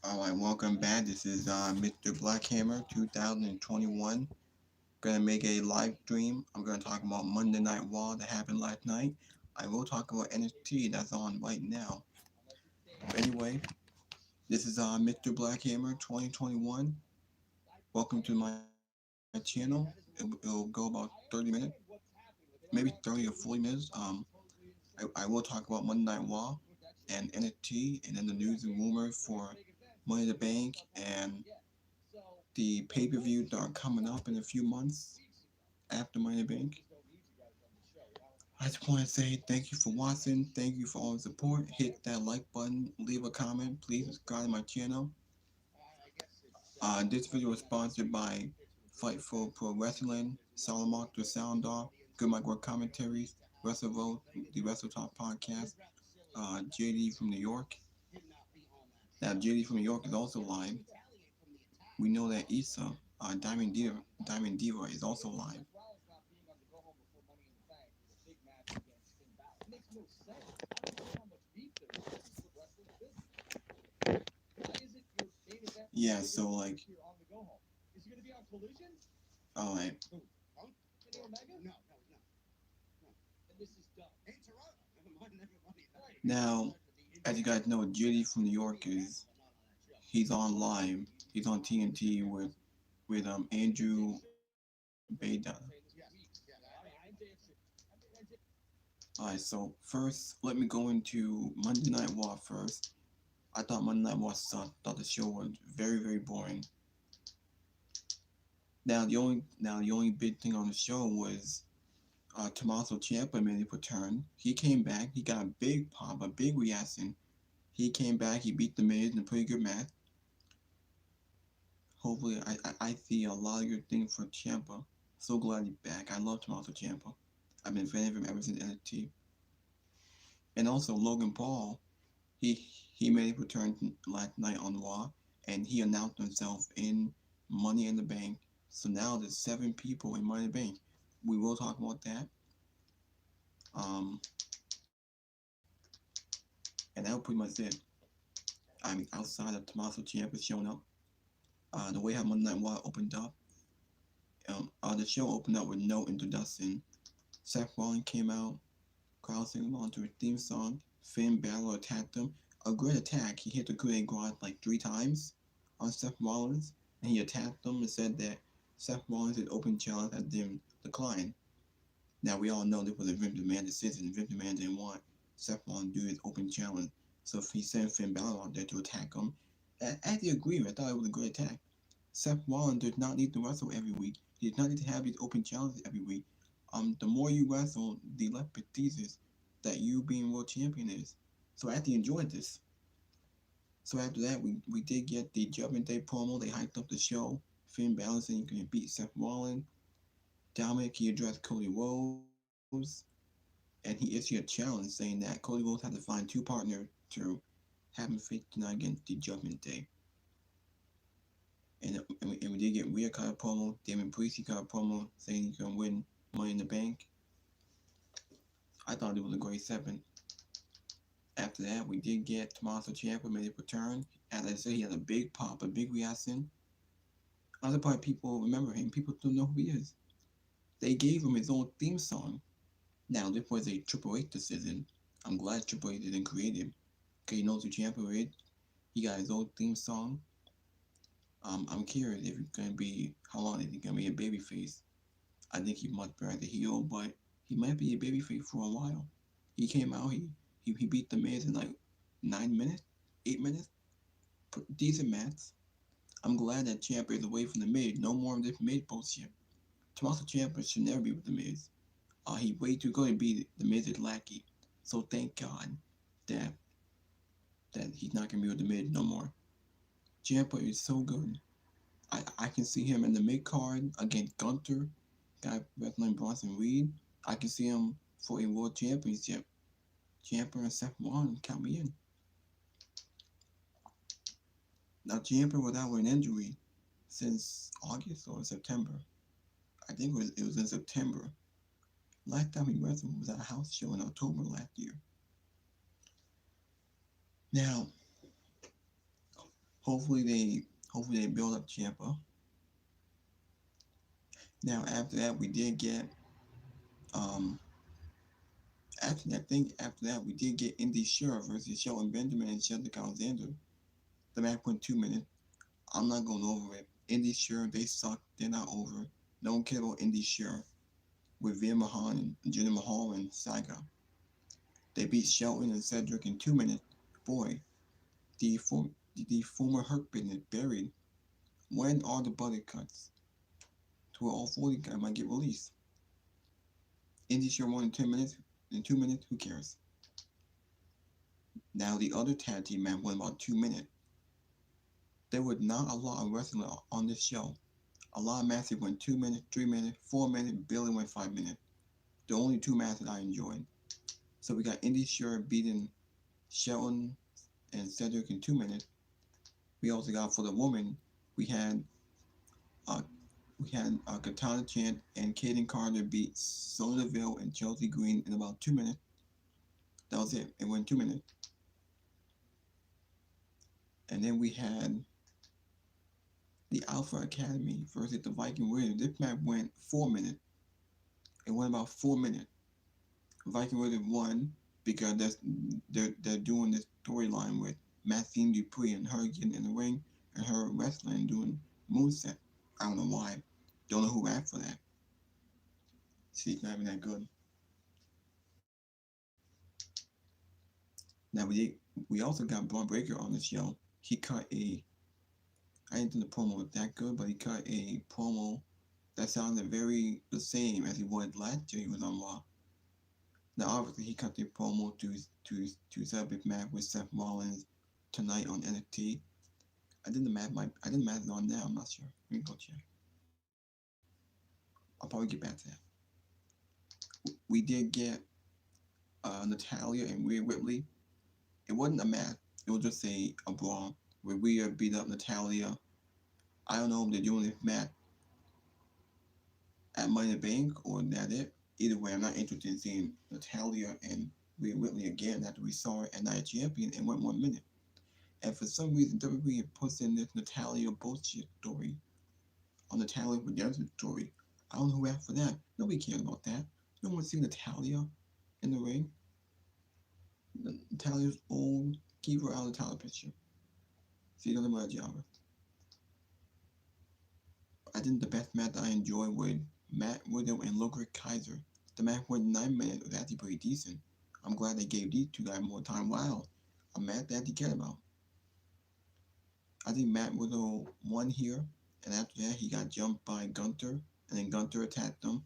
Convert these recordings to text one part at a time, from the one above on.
Alright, welcome back. This is Mr. Blackhammer 2021. Gonna make a live stream. I'm gonna talk about Monday Night Raw that happened last night. I will talk about NXT that's on right now. But anyway, this is Mr. Blackhammer 2021. Welcome to my channel. It'll go about 30 minutes, maybe 30 or 40 minutes. I will talk about Monday Night Raw and NXT, and then the news and rumors for Money in the Bank and the pay-per-view that are coming up in a few months after Money in the Bank. I just want to say thank you for watching. Thank you for all the support. Hit that like button. Leave a comment. Please subscribe to my channel. This video is sponsored by Fightful Pro Wrestling, Salamoth the Sound Off, Good Mike Work Commentaries, Wrestle Vote, the Wrestle Talk Podcast, JD from New York. Now, JD from New York is also live. We know that Issa, Diamond Diva is also live. Yeah, so like, alright. Now, as you guys know, JD from New York he's on live. He's on TNT with Andrew Beda. Alright, so first, let me go into Monday Night Raw first. I thought Monday Night Raw sucked. Thought the show was very, very boring. Now the only big thing on the show was Tommaso Ciampa made a return. He came back. He got a big pop, a big reaction. He came back. He beat The Miz in a pretty good match. Hopefully, I see a lot of good things for Ciampa. So glad he's back. I love Tommaso Ciampa. I've been a fan of him ever since NXT. And also Logan Paul, he made a return last night on Raw, and he announced himself in Money in the Bank. So now there's 7 people in Money in the Bank. We will talk about that. And that was pretty much it. I mean, outside of Tommaso Ciampa showing up, the way how Monday Night Raw opened up, the show opened up with no introduction. Seth Rollins came out, crowd singing along to his theme song. Finn Balor attacked him. A great attack. He hit the coup de grace like 3 times on Seth Rollins, and he attacked him and said that Seth Rollins' open challenge had been declined. Now we all know this was a Vince McMahon decision. Vince McMahon didn't want Seth Rollins to do his open challenge, so he sent Finn Balor out there to attack him. At the agreement, I thought it was a great attack. Seth Rollins does not need to wrestle every week. He does not need to have these open challenges every week. The more you wrestle, the less prestigious that you being world champion is. So I actually enjoyed this. So after that, we did get the Judgment Day promo. They hyped up the show. Finn Balor saying he could beat Seth Rollins. Dominic, he addressed Cody Rhodes. And he issued a challenge saying that Cody Rhodes had to find 2 partners to have him face tonight against the Judgment Day. And we did get Rhea cut a promo. Damon Priest cut a promo saying he can win Money in the Bank. I thought it was a great segment. After that, we did get Tommaso Ciampa made a return. As I said, he had a big pop, a big reaction. Other part, people remember him. People don't know who he is. They gave him his own theme song. Now, this was a Triple H decision. I'm glad Triple H didn't create him, because he knows who Ciampa is. He got his own theme song. I'm curious if it's going to be, how long is he going to be a babyface? I think he's much better as a heel, but he might be a babyface for a while. He came out, he beat The Miz in like 9 minutes, 8 minutes. Decent match. I'm glad that Ciampa is away from The Miz. No more of this Miz bullshit. Tommaso Ciampa should never be with The Miz. He's way too good to be The Miz's lackey. So thank God that he's not going to be with The Miz no more. Ciampa is so good. I can see him in the mid-card against Gunther, guy wrestling Bronson Reed. I can see him for a world championship. Ciampa and Seth Rollins, count me in. Now, Ciampa was out with an injury since August or September. I think it was in September. Last time he wrestled was at a house show in October last year. Now, Hopefully they build up Ciampa. Now after that we did get um after that we did get Indy Sure versus Shelton Benjamin and Cedric Alexander. The match went 2 minutes. I'm not going over it. Indy Sure, they suck. They're not over. No one cares about Indy Sure with Veer Mahan and Jinder Mahal and Saga. They beat Shelton and Cedric in 2 minutes. Boy, the former Hurt Business buried. When are the budget cuts? To where all 40 guys might get released. Indy Sure won in 10 minutes. In 2 minutes, who cares? Now the other tag team match went about 2 minutes. There was not a lot of wrestling on this show. A lot of matches went 2 minutes, 3 minutes, 4 minutes, barely went 5 minutes. The only two matches I enjoyed. So we got Indy Sure beating Shelton and Cedric in 2 minutes. We also got for the woman, we had uh, Katana Chant and Kaden Carter beat Sonya Deville and Chelsea Green in about 2 minutes. That was it. It went 2 minutes. And then we had the Alpha Academy versus the Viking Raiders. This match went 4 minutes. It went about 4 minutes. Viking Raiders won because they're doing this storyline with Maxine Dupree and her getting in the ring and her wrestling and doing moonset. I don't know why. Don't know who asked for that. She's not even that good. Now we also got Braun Breaker on the show. He cut I didn't think the promo was that good, but he cut a promo that sounded very the same as he was last year he was on Raw. Now obviously he cut the promo to set up his match with Seth Rollins tonight on NXT. I think the match is on now, I'm not sure. Let me go check. I'll probably get back to that. We did get Natalia and Whitley. It wasn't a match, it was just a brawl where Rhea beat up Natalia. I don't know if they're doing this match at Money in the Bank or that it. Either way, I'm not interested in seeing Natalia and Rhea Whitley again after we saw her at Night Champion and went 1 minute. And for some reason, WWE puts in this Natalia bullshit story on Natalia redemption story. I don't know who asked for that. Nobody cares about that. No one see Natalia in the ring. Natalia's old. Keep her out of the title picture. She doesn't want a job. I think the best match I enjoyed was Matt Riddle and Ludwig Kaiser. The match went 9 minutes. It was actually pretty decent. I'm glad they gave these two guys more time. Wow. A match that they cared about. I think Matt Riddle won here, and after that he got jumped by Gunther, and then Gunther attacked him.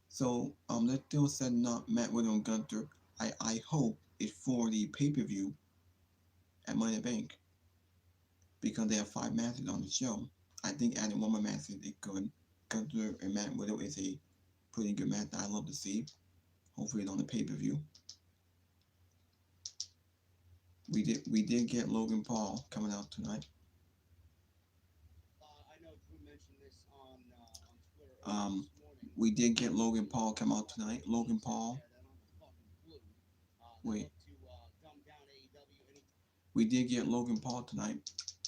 So they're still setting up Matt Riddle and Gunther. I hope it's for the pay-per-view at Money in the Bank because they have 5 matches on the show. I think adding one more match is good. Gunther and Matt Riddle is a pretty good match that I love to see. Hopefully it's on the pay-per-view. We did get Logan Paul coming out tonight. I know Drew mentioned this on Twitter We did get Logan Paul come out tonight. Logan Paul. Wait. We did get Logan Paul tonight.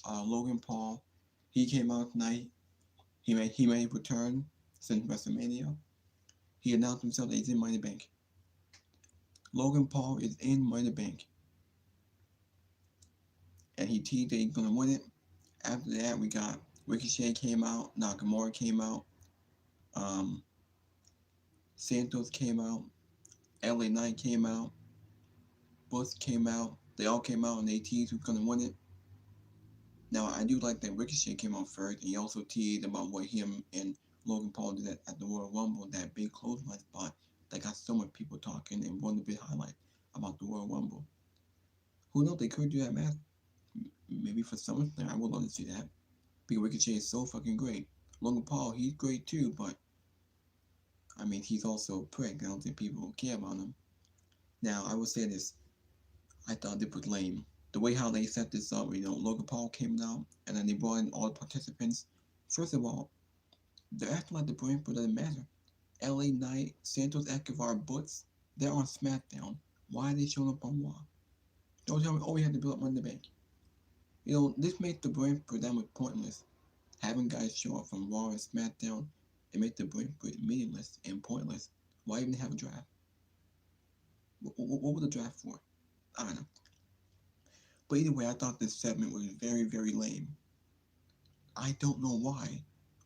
Logan Paul, he came out tonight. He made a return since WrestleMania. He announced himself that he's in Money in the Bank. Logan Paul is in Money in the Bank. And he teased that he's gonna win it. After that, we got Ricochet came out, Nakamura came out, Santos came out, LA Knight came out, Bush came out. They all came out and they teased who's gonna win it. Now I do like that Ricochet came out first, and he also teased about what him and Logan Paul did at the Royal Rumble, that big clothesline spot that got so much people talking, and one of the big highlights about the Royal Rumble. Who knows? They could do that match. Maybe for SummerSlam, I would love to see that. Because Ricochet is so fucking great. Logan Paul, he's great too, but I mean, he's also a prick. I don't think people care about him. Now, I will say this. I thought it was lame. The way how they set this up, Logan Paul came out, and then they brought in all the participants. First of all, they're acting like the brand doesn't matter. LA Knight, Santos Escobar, Butts, they're on SmackDown. Why are they showing up on Raw? Don't tell me, oh, we have to build up Money in the Bank. This makes the brand predominantly pointless. Having guys show up from Raw and SmackDown, it makes the brand meaningless and pointless. Why even have a draft? What was the draft for? I don't know. But either way, I thought this segment was very, very lame. I don't know why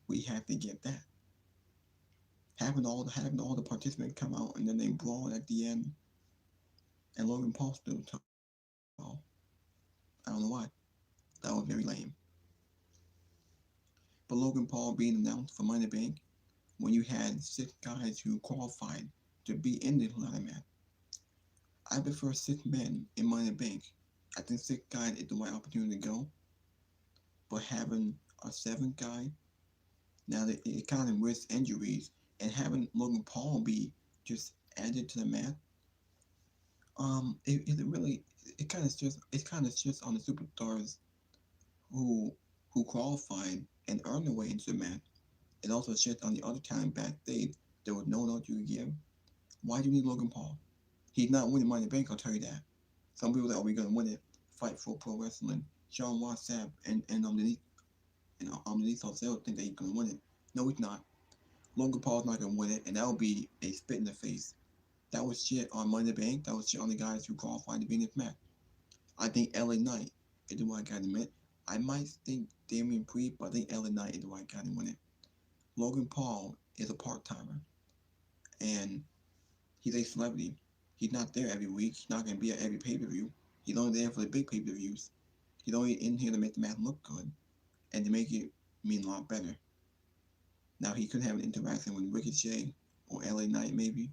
we had to get that. Having all the participants come out and then they brawl at the end, and Logan Paul still tall. I don't know why. That was very lame. But Logan Paul being announced for Money in the Bank when you had 6 guys who qualified to be in the ladder match. I prefer 6 men in Money in the Bank. I think 6 guys is the right opportunity to go. But having a 7th guy, now that it kind of risks injuries, and having Logan Paul be just added to the match, it really it's kind of just on the superstars who who qualified and earned their way into the match. It also shit on the other talent backstage. There was no note you could give. Why do you need Logan Paul? He's not winning Money in the Bank, I'll tell you that. Some people that are we gonna win it? Fight for Pro Wrestling. Sean Ross Sapp and underneath ourselves think that he's gonna win it. No, he's not. Logan Paul's not gonna win it, and that'll be a spit in the face. That was shit on Money in the Bank. That was shit on the guys who qualified to be in this match. I think LA Knight is the right guy to win it. I might think Damian Priest, but I think LA Knight is the right guy to win it. Logan Paul is a part timer, and he's a celebrity. He's not there every week. He's not going to be at every pay per view. He's only there for the big pay per views. He's only in here to make the match look good and to make it mean a lot better. Now, he could have an interaction with Ricochet or LA Knight, maybe,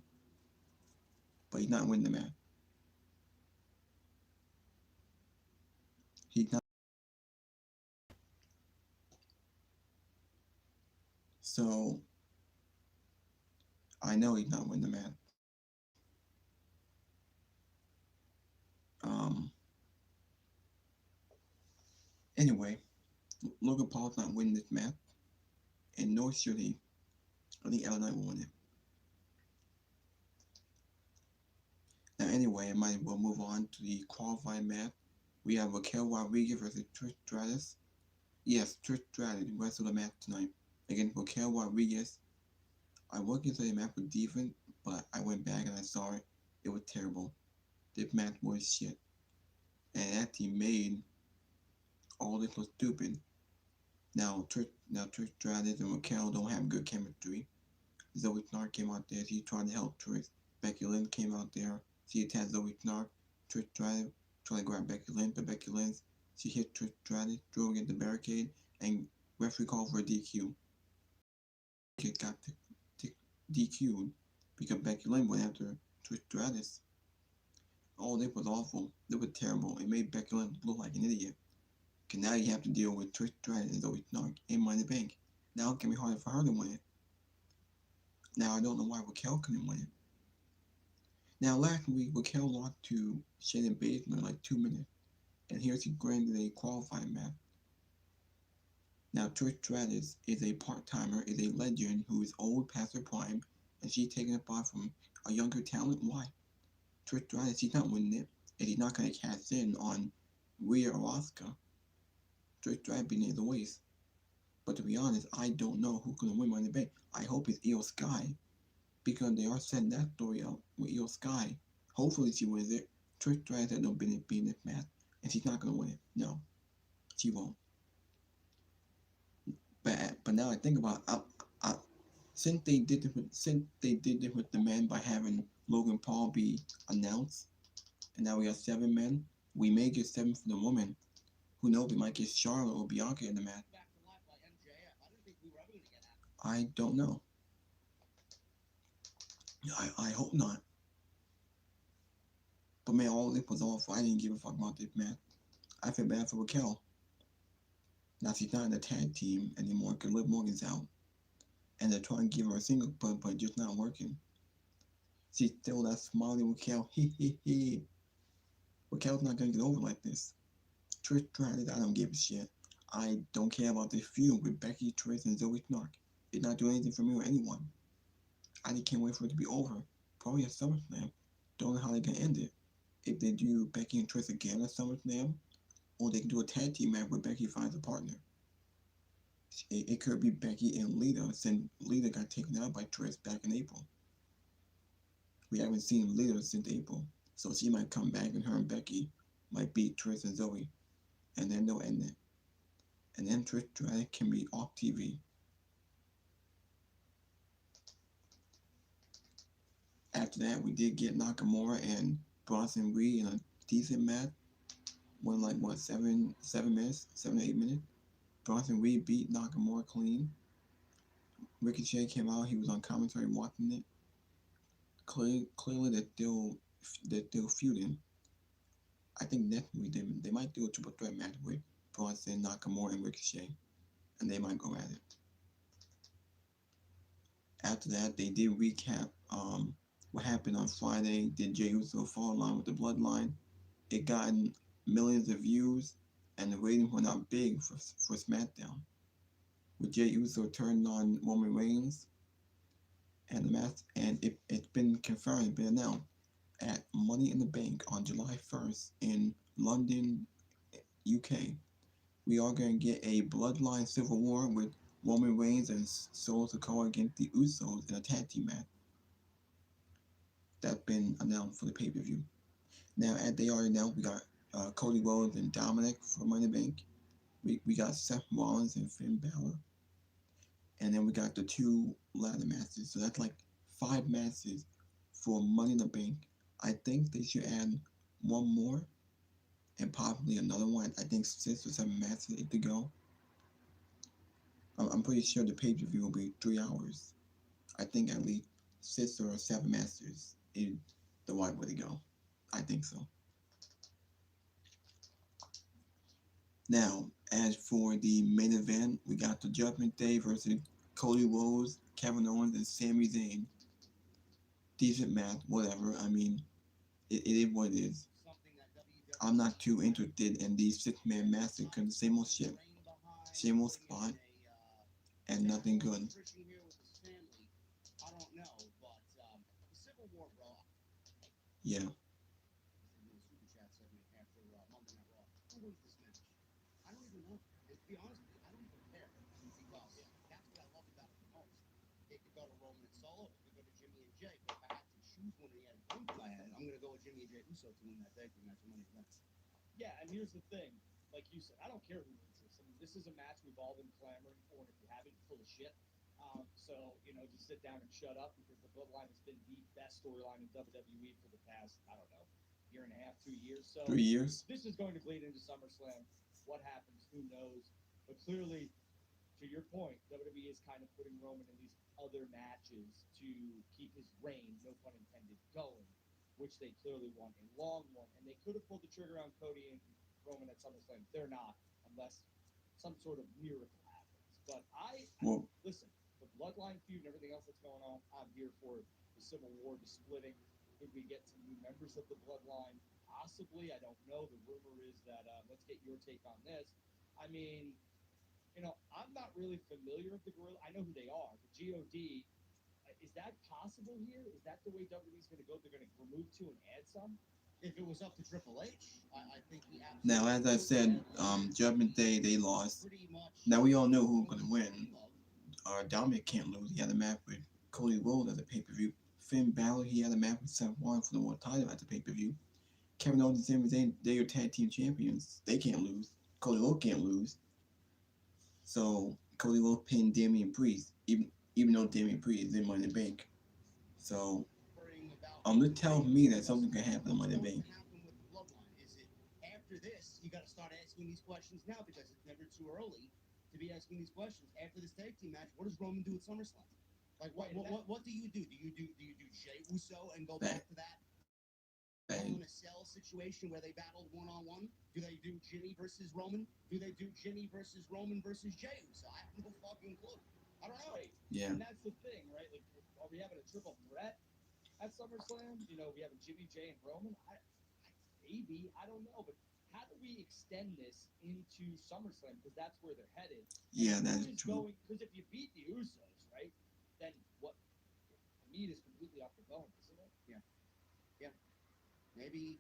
but he's not winning the match. He's not. So, I know he's not winning the match. Um, anyway, Logan Paul's not winning this match, and nor should he. I think LA Knight will win it. Now, anyway, I might as well move on to the qualifying match. We have Raquel Rodriguez versus Trish Stratus. Yes, Trish Stratus wrestled the match tonight against Raquel Rodriguez. I was gonna say the match was decent, but I went back and I saw it. It was terrible. This match was shit. And it actually made all this look stupid. Trish Stratus and Raquel don't have good chemistry. Zoe Snark came out there. She tried to help Trish. Becky Lynch came out there. She attacked Zoe Snark. Trish Stratus tried to grab Becky Lynch, but Becky Lynch, she hit Trish Stratus, drove against the barricade, and referee called for a DQ. It got DQ'd because Becky Lynch went after Trish Stratus. Oh, this was awful. This was terrible. It made Becky Lynch look like an idiot. Because now you have to deal with Trish Stratus and Zoe Snark in Money in the Bank. Now it can be harder for her to win it. Now I don't know why Raquel couldn't win it. Now last week Raquel lost to Shayna Baszler in like 2 minutes, and here she's granted a qualifying match. Now Trish Stratus is a part-timer, is a legend who is old past her prime, and she's taking a spot from a younger talent. Why? Trish Stratus, she's not winning it, and he's not going to cast in on Rhea or Asuka. Trish Stratus being the waste. But to be honest, I don't know who's going to win Money in the Bank. I hope it's Io Sky, because they are setting that story up with Io Sky. Hopefully she wins it. Trish Stratus had no business being this match, and she's not going to win it. No, she won't. But now I think about it, since they did this with the men by having Logan Paul be announced, and now we have 7 men, we may get 7 for the woman. Who knows? We might get Charlotte or Bianca in the match. I don't know. I hope not. But man, all this was awful. I didn't give a fuck about this match. I feel bad for Raquel. Now she's not in the tag team anymore because Liv Morgan's out. And they're trying to give her a single but it's just not working. She's still that smiley Raquel. He. Raquel's not gonna get over like this. Trish Stratus, I don't give a shit. I don't care about this feud with Becky, Trish, and Zoe Snark. It's not doing anything for me or anyone. I just can't wait for it to be over. Probably at SummerSlam. Don't know how they're gonna end it. If they do Becky and Trish again at SummerSlam, or they can do a tag team match where Becky finds a partner. It could be Becky and Lita, since Lita got taken out by Trish back in April. We haven't seen Lita since April, so she might come back and her and Becky might beat Trish and Zoe, and then they'll end it. And then Trish Stratus can be off TV. After that, we did get Nakamura and Bronson Reed in a decent match. Won like what 7 minutes, 7 to 8 minutes. Bronson Reed beat Nakamura clean. Ricochet came out. He was on commentary watching it. Clearly, they're still feuding. I think next week they might do a triple threat match with Bronson, Nakamura, and Ricochet, and they might go at it. After that, they did recap what happened on Friday. Did Jey Uso fall in line with the Bloodline? It got millions of views, and the ratings were not big for SmackDown. With Jey Uso turned on Roman Reigns, and the match, and it's been confirmed, been announced at Money in the Bank on July 1st in London, UK. We are going to get a Bloodline Civil War with Roman Reigns and Solo Sikoa against the Usos in a tag team match. That's been announced for the pay-per-view. Now, as they already announced, we got Cody Rhodes and Dominic for Money in the Bank. We got Seth Rollins and Finn Balor. And then we got the 2 ladder matches. So that's like 5 matches for Money in the Bank. I think they should add 1 more and possibly another one. I think 6 or 7 matches to go. I'm pretty sure the pay-per-view will be 3 hours. I think at least 6 or 7 matches is the right way to go. I think so. Now, as for the main event, we got the Judgment Day versus Cody Rhodes, Kevin Owens, and Sami Zayn. Decent match, whatever. I mean, it is what it is. I'm not too interested in these 6-man matches because the same old shit, same old spot, and nothing good. Yeah. I'm gonna go with Jimmy and Jey Uso to win that tag team match. Yeah, and here's the thing. Like you said, I don't care who wins this. I mean, this is a match we've all been clamoring for, and if you haven't, full of shit. So, just sit down and shut up because the Bloodline has been the best storyline in WWE for the past, I don't know, year and a half, 2 years. So 3 years. This is going to bleed into SummerSlam. What happens? Who knows? But clearly, to your point, WWE is kind of putting Roman in these other matches to keep his reign, no pun intended, going, which they clearly want a long one. And they could have pulled the trigger on Cody and Roman at SummerSlam. They're not, unless some sort of miracle happens. But listen, the Bloodline feud and everything else that's going on, I'm here for the Civil War, the splitting. Could we get some new members of the Bloodline? Possibly. I don't know. The rumor is that, let's get your take on this. I mean, I'm not really familiar with the Gorilla. I know who they are. The GOD. Is that possible here? Is that the way WWE's going to go? They're going to remove 2 and add some? If it was up to Triple H, I think he absolutely. Now, as I said, Judgment Day, they lost. Now, we all know who's going to win. Dominic can't lose. He had a match with Cody Rhodes at the pay-per-view. Finn Balor, he had a match with Seth Rollins for the world title at the pay-per-view. Kevin Owens and Sami Zayn, they're tag team champions. They can't lose. Cody Rhodes can't lose. So Cody Rhodes pinned Damian Priest, even though Damian Priest is in Money in the Bank. So this tells me that something can happen in Money in the Bank. After this, you got to start asking these questions now because it's never too early to be asking these questions. After this tag team match, what does Roman do at SummerSlam? Like, what do you do? Do you do Jey Uso and go back to that in a cell situation where they battled one-on-one? Do they do Jimmy versus Roman? Do they do Jimmy versus Roman versus Jey Uso? I have no fucking clue. I don't know. Yeah. And that's the thing, right? Like, are we having a triple threat at SummerSlam? We having Jimmy, Jey, and Roman? Maybe. I don't know. But how do we extend this into SummerSlam? Because that's where they're headed. Yeah, that's true. Because if you beat the Usos, right, then what? The meat is completely off the bone, isn't it? Yeah. Maybe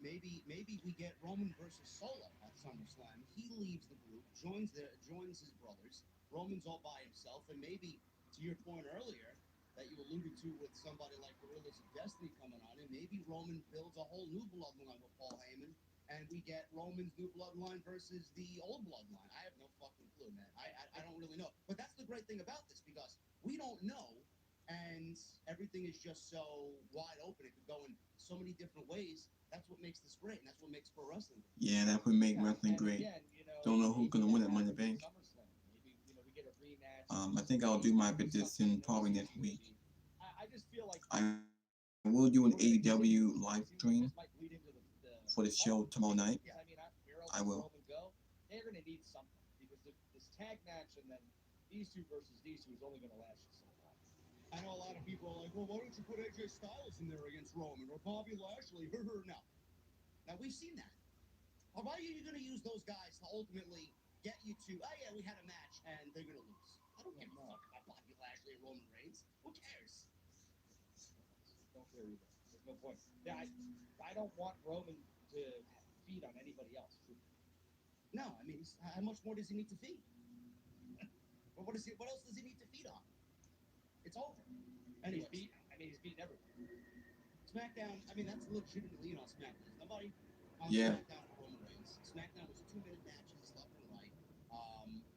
we get Roman versus Solo at SummerSlam. He leaves the group, joins his brothers. Roman's all by himself, and maybe to your point earlier that you alluded to with somebody like Gorillas of Destiny coming on, and maybe Roman builds a whole new bloodline with Paul Heyman, and we get Roman's new bloodline versus the old bloodline. I have no fucking clue, man. I don't really know. But that's the great thing about this, because we don't know, and everything is just so wide open. It could go in so many different ways. That's what makes this great, and that's what makes pro wrestling great. Yeah, that would make wrestling great. Again, Don't know who's gonna win at Money in the Bank. SummerSlam. Maybe we get a rematch. I think I'll do my bit this in probably next week. I just feel like I will do an AEW live stream for the show tomorrow night. I mean, I will. Go, they're going to need something, because this tag match and then these two versus these two is only going to last you so long. I know a lot of people are like, well, why don't you put AJ Styles in there against Roman or Bobby Lashley? No. Now, we've seen that. Or why are you going to use those guys to ultimately get you to, oh, yeah, we had a match, and they're going to lose? I don't give a fuck about Bobby Lashley and Roman Reigns. Who cares? Don't care either. There's no point. Yeah, I don't want Roman to feed on anybody else. No, I mean, how much more does he need to feed? What else does he need to feed on? It's over. Anyways. He's beaten everyone. SmackDown, I mean, that's legitimately on SmackDown. Nobody on SmackDown for Roman Reigns. SmackDown was 2-minute matches left and right,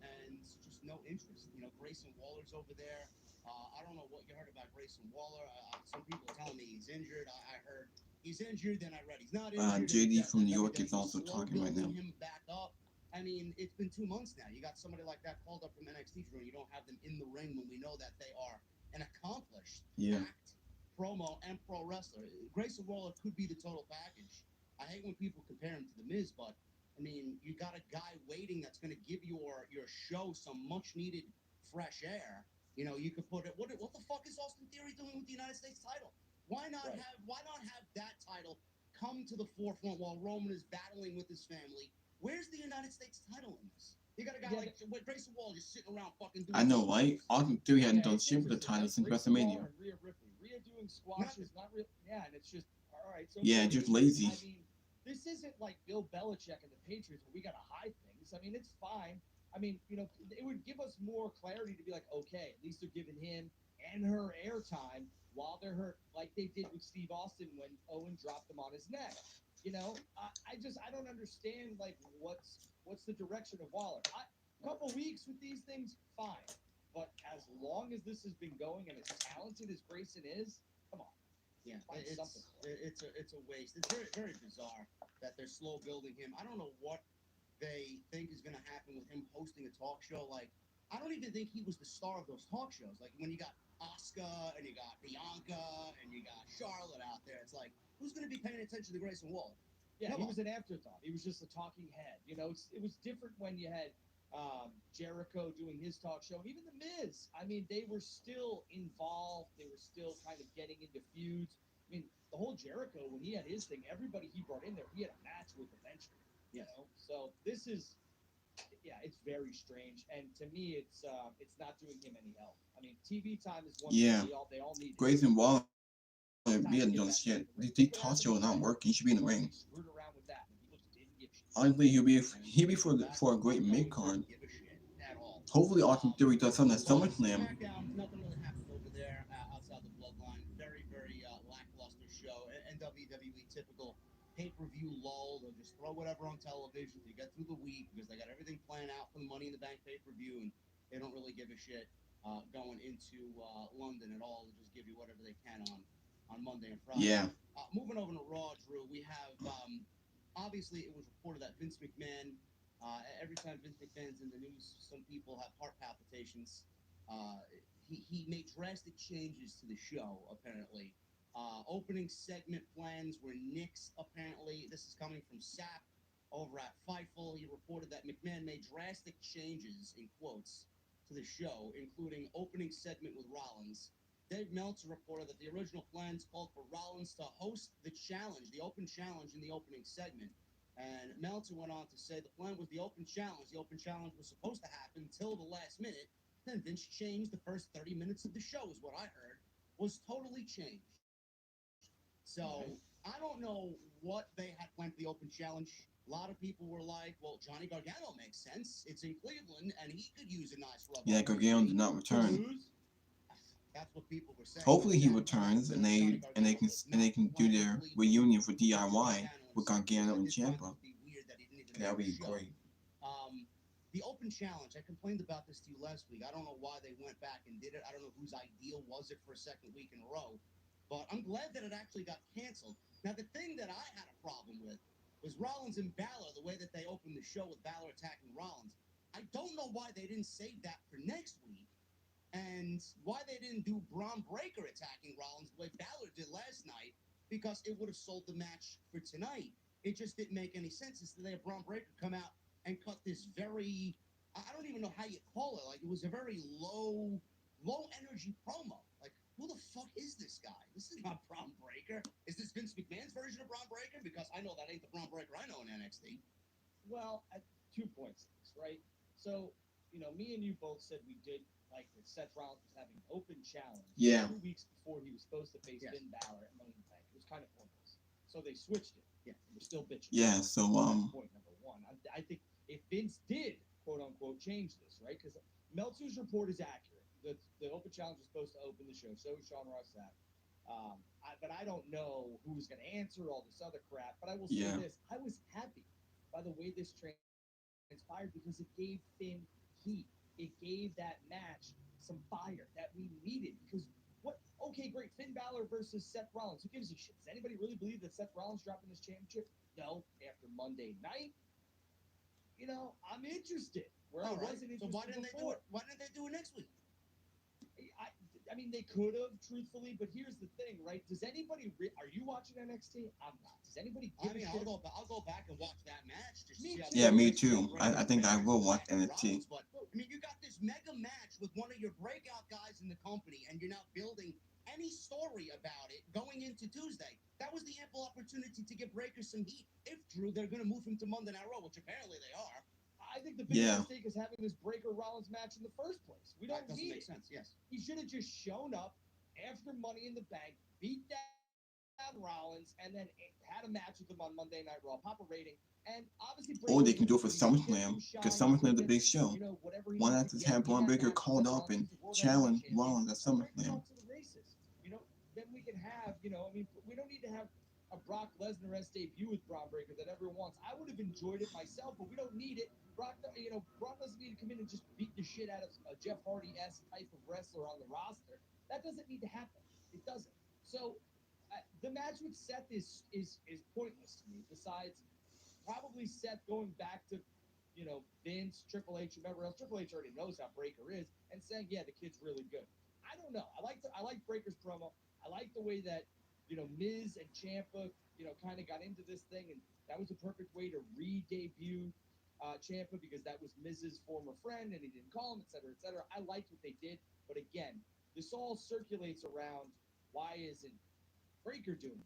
and just no interest. Grayson Waller's over there. I don't know what you heard about Grayson Waller. Some people are telling me he's injured. I heard he's injured, then I read he's not injured. JD from New York is also talking right now. Him back up. I mean, it's been 2 months now. You got somebody like that called up from NXT, and you don't have them in the ring when we know that they are an accomplished act, promo, and pro wrestler. Grayson Waller could be the total package. I hate when people compare him to The Miz, but, I mean, you got a guy waiting that's going to give your show some much-needed fresh air. You could put it. What the fuck is Austin Theory doing with the United States title? Why not have that title come to the forefront while Roman is battling with his family? Where's the United States title in this? You got a guy like Grayson Waller just sitting around fucking doing. I know, right? Austin Theory hadn't done shit with the title since WrestleMania. Rhea Ripley. Rhea doing squash is not real. Yeah, and it's just all right. So yeah, just lazy. I mean, this isn't like Bill Belichick and the Patriots where we got to hide things. I mean, it's fine. I mean, it would give us more clarity to be like, okay, at least they're giving him and her airtime while they're hurt, like they did with Steve Austin when Owen dropped him on his neck. I don't understand, like, what's the direction of Waller. A couple weeks with these things, fine. But as long as this has been going and as talented as Grayson is, come on. Yeah, it's a waste. It's very, very bizarre that they're slow building him. I don't know what they think is going to happen with him hosting a talk show. Like, I don't even think he was the star of those talk shows. Like, when you got Asuka and you got Bianca and you got Charlotte out there, it's like, who's going to be paying attention to Grayson Waller? Yeah, he was an afterthought. He was just a talking head. It was different when you had Jericho doing his talk show. Even The Miz. I mean, they were still involved. They were still kind of getting into feuds. I mean, the whole Jericho, when he had his thing, everybody he brought in there, he had a match with eventually. So this is, it's very strange. And to me, it's not doing him any help. I mean, TV time is one thing they all need. Grayson Waller, he hadn't done shit. The talk show is not working. He should be in the ring. Honestly, he'll be for a great mid card. Hopefully, Austin Theory does something at SummerSlam. Nothing really happened over there outside the bloodline. Very, very lackluster show. And WWE typical pay-per-view lull. They'll just throw whatever on television to get through the week because they got everything planned out for the Money in the Bank pay-per-view, and they don't really give a shit going into London at all. They'll just give you whatever they can on Monday and Friday. Yeah. Moving over to Raw, Drew, we have obviously it was reported that Vince McMahon. Every time Vince McMahon's in the news, some people have heart palpitations. He made drastic changes to the show, apparently. Opening segment plans were nixed, apparently. This is coming from Sapp over at Fightful. He reported that McMahon made drastic changes, in quotes, to the show, including opening segment with Rollins. Dave Meltzer reported that the original plans called for Rollins to host the challenge, the open challenge in the opening segment. And Meltzer went on to say the plan was the open challenge. The open challenge was supposed to happen until the last minute. Then Vince changed the first 30 minutes of the show, is what I heard, was totally changed. So I don't know what they had planned for the Open Challenge. A lot of people were like, well, Johnny Gargano makes sense. It's in Cleveland, and he could use a nice rub. Yeah, Gargano did not return. That's what people were saying. Hopefully he returns and they can do their reunion for DIY with Gargano and Ciampa. That would be great. The Open Challenge, I complained about this to you last week. I don't know why they went back and did it. I don't know whose idea was it for a second week in a row. But I'm glad that it actually got canceled. Now, the thing that I had a problem with was Rollins and Balor, the way that they opened the show with Balor attacking Rollins. I don't know why they didn't save that for next week. And why they didn't do Braun Breaker attacking Rollins the way Balor did last night, because it would have sold the match for tonight. It just didn't make any sense. Instead, they had Braun Breaker come out and cut this very, I don't even know how you call it. Like, it was a very low energy promo. Like, who the fuck is this guy? This is not Braun Breaker. Is this Vince McMahon's version of Braun Breaker? Because I know that ain't the Braun Breaker I know in NXT. Well, at 2 points, right? So, me and you both said we did like that Seth Rollins was having an open challenge 2 weeks before he was supposed to face Finn Balor at Money in the Bank. It was kind of pointless. So they switched it. Yeah, and we're still bitching. Yeah, so that's point number one. I think if Vince did quote unquote change this, right? Because Meltzer's report is accurate. The open challenge was supposed to open the show. So was Sean Ross Sapp. But I don't know who's going to answer all this other crap. But I will say this: I was happy by the way this transpired because it gave Finn heat. It gave that match some fire that we needed. Because okay, great, Finn Balor versus Seth Rollins. Who gives a shit? Does anybody really believe that Seth Rollins dropping this championship? No. After Monday night, I'm interested. Where I wasn't interested. So why didn't before. they do it next week? I mean, they could have, truthfully, but here's the thing, right? Does anybody? Are you watching NXT? I'm not. Does anybody give a shit? I'll go back and watch that match. Me too. I think I will watch NXT. But I mean, you got this mega match with one of your breakout guys in the company, and you're not building any story about it going into Tuesday. That was the ample opportunity to give Breaker some heat. If Drew, they're going to move him to Monday Night Raw, which apparently they are. I think the biggest mistake is having this Breaker Rollins match in the first place. We don't need it. That doesn't make sense. Yes, he should have just shown up after Money in the Bank, beat down Rollins, and then had a match with him on Monday Night Raw, pop a rating, and obviously. Or they can do it for SummerSlam, because SummerSlam is a big show. Why not just have Braun Breaker called up and challenge Rollins at SummerSlam? Then we can have, we don't need to have a Brock Lesnar-esque debut with Braun Breaker that everyone wants. I would have enjoyed it myself, but we don't need it. Braun doesn't need to come in and just beat the shit out of a Jeff Hardy-esque type of wrestler on the roster. That doesn't need to happen. It doesn't. So the match with Seth is pointless to me. Besides, probably Seth going back to, Vince, Triple H, whoever else. Triple H already knows how Breaker is, and saying, yeah, the kid's really good. I don't know. I like Breaker's promo. I like the way that, Miz and Ciampa, kind of got into this thing, and that was a perfect way to re-debut Ciampa because that was Miz's former friend, and he didn't call him, et cetera, et cetera. I liked what they did, but again, this all circulates around why isn't Breaker doing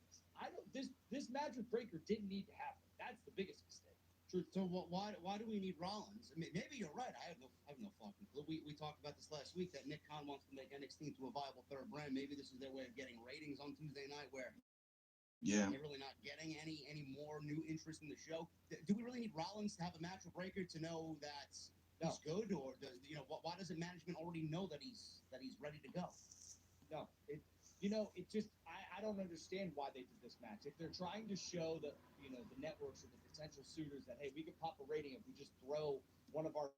this? This match with Breaker didn't need to happen. That's the biggest mistake. So why do we need Rollins? I mean, maybe you're right. I have no fucking clue. We talked about this last week that Nick Khan wants to make NXT into a viable third brand. Maybe this is their way of getting ratings on Tuesday night, where they're really not getting any more new interest in the show. Do we really need Rollins to have a match with Breaker to know that he's good, or why doesn't management already know that he's ready to go? No, it just I don't understand why they did this match. If they're trying to show the networks or the potential suitors that, hey, we could pop a rating if we just throw one of our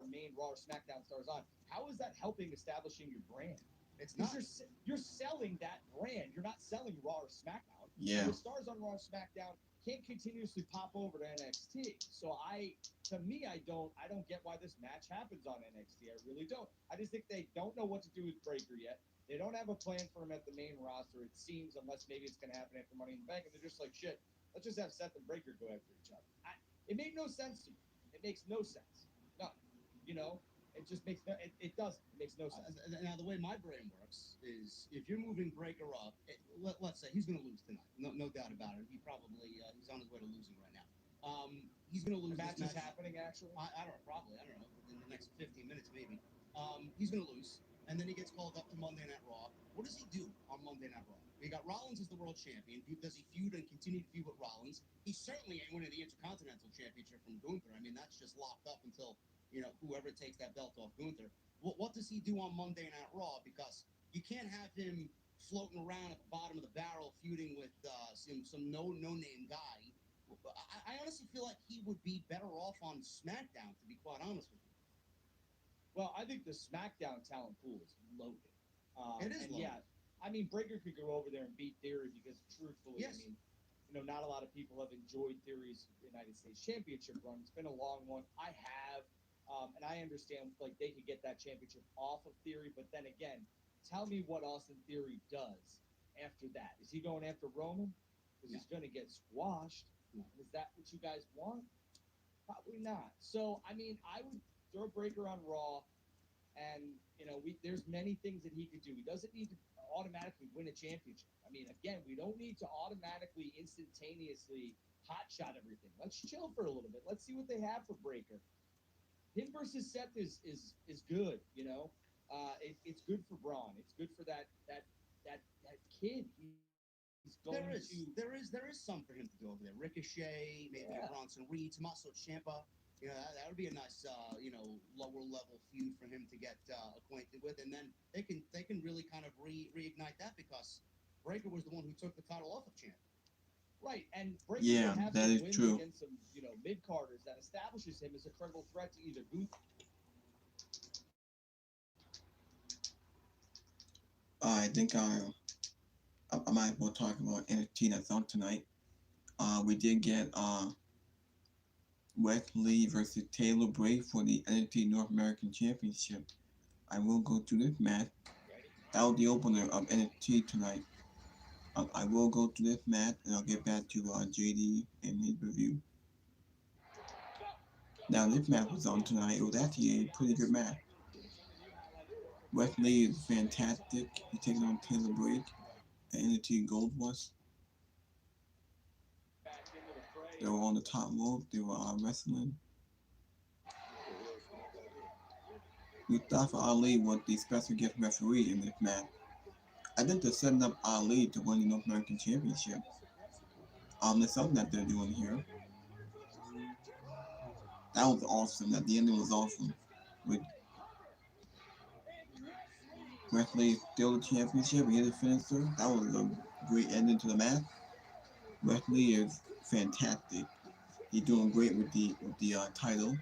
main Raw or SmackDown stars on, how is that helping establishing your brand? It's not. You're selling that brand. You're not selling Raw or SmackDown. Yeah. The stars on Raw or SmackDown can't continuously pop over to NXT. So I don't get why this match happens on NXT. I really don't. I just think they don't know what to do with Breaker yet. They don't have a plan for him at the main roster, it seems, unless maybe it's going to happen after Money in the Bank, and they're just like, shit, let's just have Seth and Breaker go after each other. It made no sense to me. It makes no sense. No. It just makes it doesn't. It makes no sense. Now, the way my brain works is if you're moving Breaker up, let's say he's going to lose tonight. No doubt about it. He's on his way to losing right now. He's going to lose. The match is happening, actually? I don't know, probably. I don't know. In the next 15 minutes, maybe. He's going to lose. and then he gets called up to Monday Night Raw. What does he do on Monday Night Raw? We got Rollins as the world champion. Does he feud and continue to feud with Rollins? He certainly ain't winning the Intercontinental Championship from Gunther. I mean, that's just locked up until, whoever takes that belt off Gunther. What does he do on Monday Night Raw? Because you can't have him floating around at the bottom of the barrel feuding with some no-name guy. I honestly feel like he would be better off on SmackDown, to be quite honest with you. Well, I think the SmackDown talent pool is loaded. It is loaded. Yeah, I mean, Breakker could go over there and beat Theory because, truthfully, Yes. I mean, not a lot of people have enjoyed Theory's United States Championship run. It's been a long one. I have, and I understand like they could get that championship off of Theory, but then again, tell me what Austin Theory does after that. Is he going after Roman? Because he's going to get squashed. Is that what you guys want? Probably not. So, I mean, I would throw Breakker on Raw. And, there's many things that he could do. He doesn't need to automatically win a championship. I mean, again, we don't need to automatically, instantaneously hotshot everything. Let's chill for a little bit. Let's see what they have for Breakker. Him versus Seth is good, it's good for Braun. It's good for that kid. He's going There is some for him to do over there. Ricochet, maybe a Bronson Reed, Tommaso Ciampa. That would be a nice, lower level feud for him to get acquainted with, and then they can really kind of reignite that because Breakker was the one who took the title off of Ciampa. Right, and Breakker have that is wins true. Against some, mid-carders that establishes him as a credible threat to either Gunther. I think I might as well talk about NXT that's on tonight. We did get Whitley versus Taylor Bray for the NXT North American Championship. I will go through this match. That was the opener of NXT tonight. I will go through this match and I'll get back to JD and his review. Now this match was on tonight. It was actually a pretty good match. Whitley is fantastic. He's taking on Taylor Bray at NXT Gold Rush. They were on the top rope. They were wrestling. We thought for Ali was the special guest referee in this match. I think they're setting up Ali to win the North American Championship. There's something that they're doing here. That was awesome. At the ending was awesome. With Whitley still the championship, he hit a finisher. That was a great ending to the match. Whitley is fantastic. He's doing great with the title.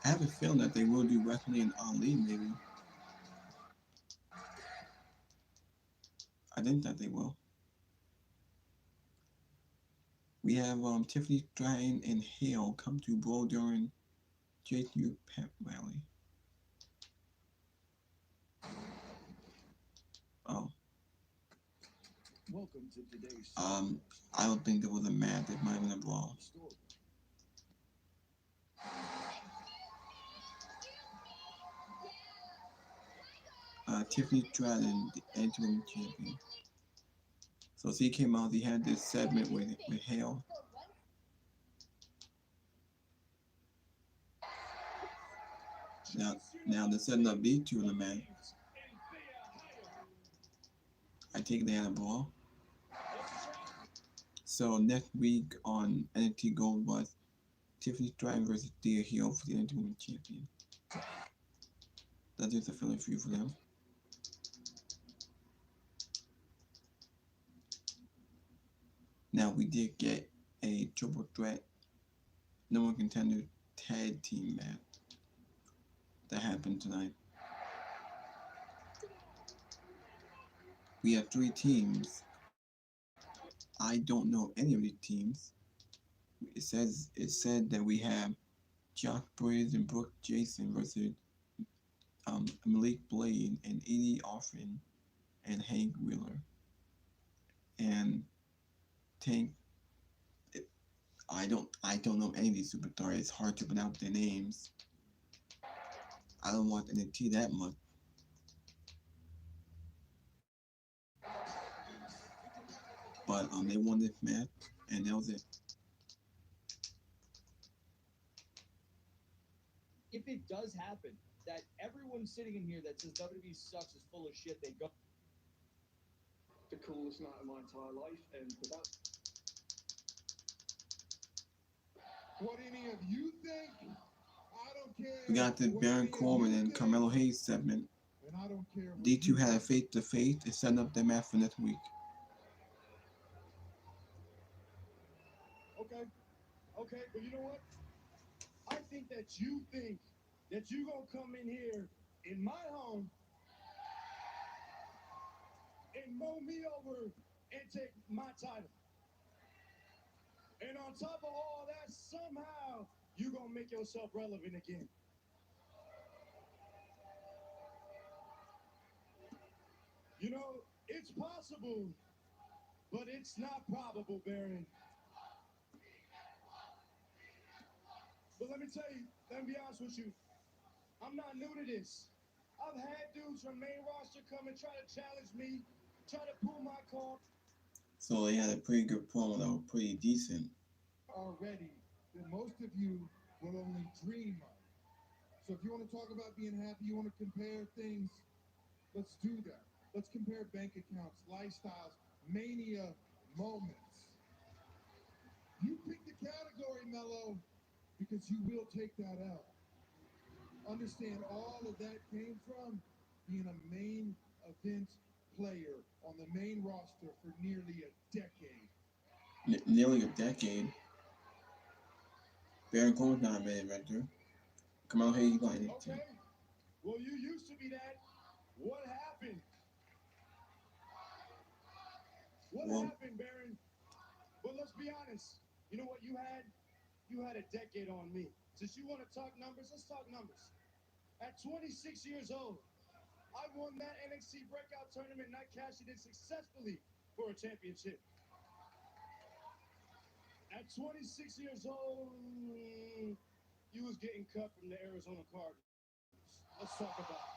I have a feeling that they will do Whitley and Ali maybe. I think that they will. We have Tiffany Stratton and Hale come to brawl during JTU pep rally. Oh. Welcome to today's I don't think there was a match. It might have been a brawl. Tiffany Stratton, the interim champion. So she came out. He had this segment with Hale. Now they're setting up these two in the match. I think they had a brawl. So next week on NXT Gold was Tiffany Stratton versus Thea Hale for the interim champion. That's just a feeling for you for them. Now we did get a triple threat number one contender tag team match that happened tonight. We have 3 teams. I don't know any of these teams. It said that we have Josh Briggs and Brooke Jason versus Malik Blade and Edie Offin and Hank Wheeler and Tank. I don't know any of these superstars. It's hard to pronounce their names. I don't watch NXT that much. But they won this match, and that was it. if it does happen, that everyone sitting in here that says WWE sucks is full of shit, they go. The coolest night of my entire life, and without. What any of you think, I don't care. We got the Baron Corbin and Carmelo Hayes segment. And I don't care. D2 had a face-to-face to set up their match for next week. Okay, but you know what? I think that you think that you gonna come in here in my home and mow me over and take my title. And on top of all that, somehow you gonna make yourself relevant again. You know, it's possible, but it's not probable, Baron. But let me tell you, let me be honest with you, I'm not new to this. I've had dudes from main roster come and try to challenge me, try to pull my card. So they had a pretty good promo that was pretty decent. Already, that most of you will only dream of. So if you want to talk about being happy, you want to compare things, let's do that. Let's compare bank accounts, lifestyles, mania moments. You pick the category, Mello, because you will take that out. Understand all of that came from being a main event player on the main roster for nearly a decade. Nearly a decade. Baron Corbin's not a main eventer. Carmelo Hayes got it. Okay. Well, you used to be that. What happened? What happened, Baron? But let's be honest. You know what you had? You had a decade on me. Since you want to talk numbers, let's talk numbers. At 26 years old, I won that NXT Breakout Tournament and I cashed it in successfully for a championship. At 26 years old, you was getting cut from the Arizona Cardinals. Let's talk about it.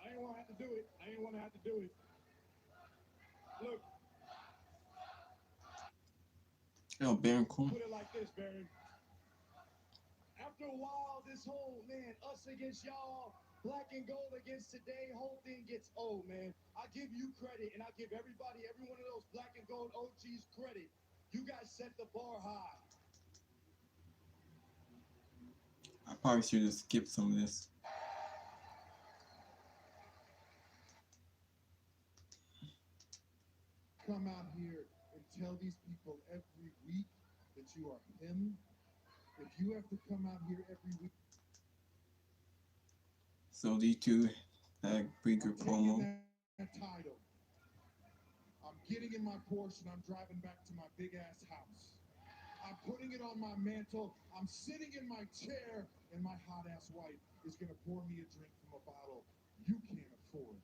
I didn't want to have to do it. Look. Oh, Baron Corbin. Put it like this, Baron. After a while, this whole, man, us against y'all, black and gold against today, whole thing gets old, man. I give you credit, and I give everybody, every one of those black and gold OGs credit. You guys set the bar high. I probably should have skipped some of this. Come out here and tell these people every week that you are him. If you have to come out here every week. So D2 had a pretty good promo. That title. I'm getting in my Porsche and I'm driving back to my big ass house. I'm putting it on my mantle. I'm sitting in my chair and my hot ass wife is gonna pour me a drink from a bottle you can't afford.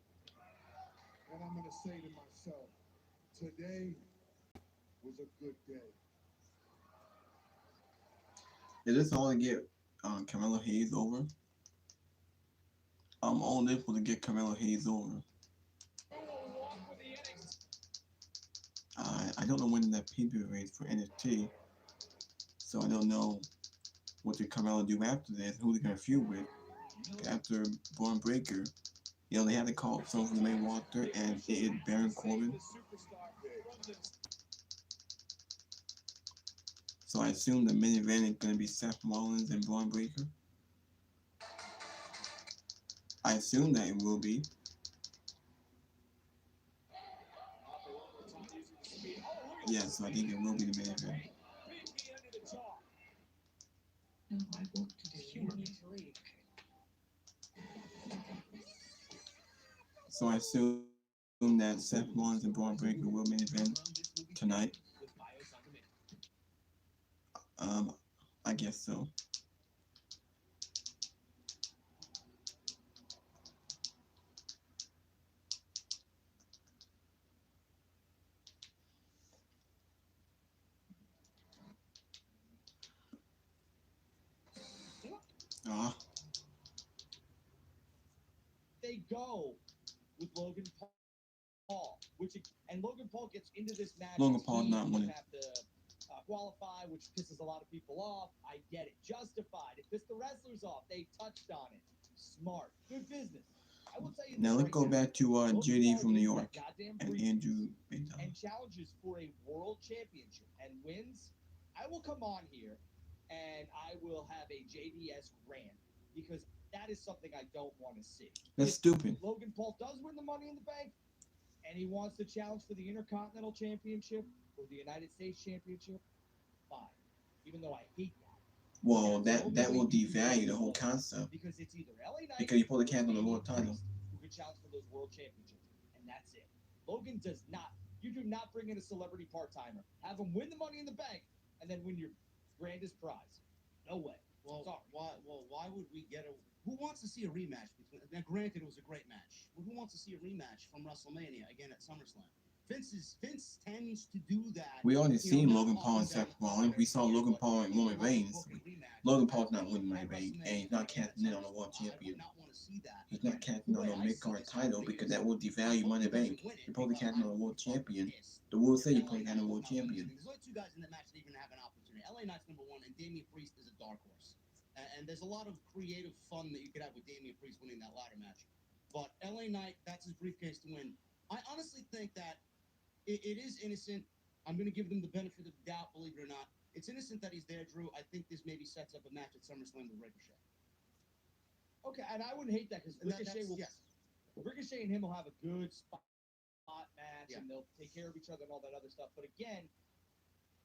And I'm gonna say to myself, today was a good day. Is this all to get Carmelo Hayes over? All this was to get Carmelo Hayes over. I don't know when that pay-per-view is for NXT, so I don't know what did Carmelo do after this, who they're gonna feud with. After Braun Breaker, you know, they had to call up someone from the main roster, and it is Baron Corbin. So I assume the main event is gonna be Seth Rollins and Braun Breaker. I assume that it will be. Yes, I think it will be the main event. No, I want to humor me. So I assume that Seth Rollins and Braun Breaker will main event tonight. I guess so. They go with Logan Paul, and Logan Paul gets into this match. Logan Paul's not winning. Have to qualify, which pisses a lot of people off. I get it. Justified. It pissed the wrestlers off. They touched on it. Smart. Good business. I will tell you Now this let's right go now. back to Logan JD Paul from New wins York that goddamn and briefcase Andrew Big Time. and challenges for a world championship and wins, I will come on here and I will have a JDS rant because that is something I don't want to see. That's If stupid. Logan Paul does win the Money in the Bank and he wants to challenge for the Intercontinental Championship or the United States Championship, fine. Even though I hate that. Well, That's the that only will way you can devalue the go whole forward. concept Because it's either LA Knight because you pull the or cap on the Damian world title. Priest who could challenge for those world championships, and that's it. Logan does not. You do not bring in a celebrity part-timer. Have him win the Money in the Bank, and then win your grandest prize. No way. Well, Sorry. why would we get a? Who wants to see a rematch between? Now, granted, it was a great match. But who wants to see a rematch from WrestleMania again at SummerSlam? Vince tends to do that. We already you know, seen not Logan Paul and often down Seth the Rollins. We saw years, Logan but Paul and he Roman wants to Reigns. book a rematch Logan at- Paul's not winning my at bank, and WrestleMania he's not again at casting in on the world SummerSlam. I champion. would not want to see that. He's not casting The on way no I see mid-card this title happening because is that will devalue Money in the Bank. win it You're supposed to because casting on I a world would be so champion. pissed The rules if say you're LA putting Knight on a was world not winning champion. anything. There's only two guys in that match that even have an opportunity. LA Knight's number one, and Damian Priest is a dark horse. And there's a lot of creative fun that you could have with Damian Priest winning that ladder match. But LA Knight, that's his briefcase to win. I honestly think that it is innocent. I'm going to give them the benefit of the doubt, believe it or not. It's innocent that he's there, Drew. I think this maybe sets up a match at SummerSlam with Ricochet. Okay, and I wouldn't hate that because And Ricochet will. yes. Ricochet and him will have a good spot match, Yeah. and they'll take care of each other and all that other stuff. But again,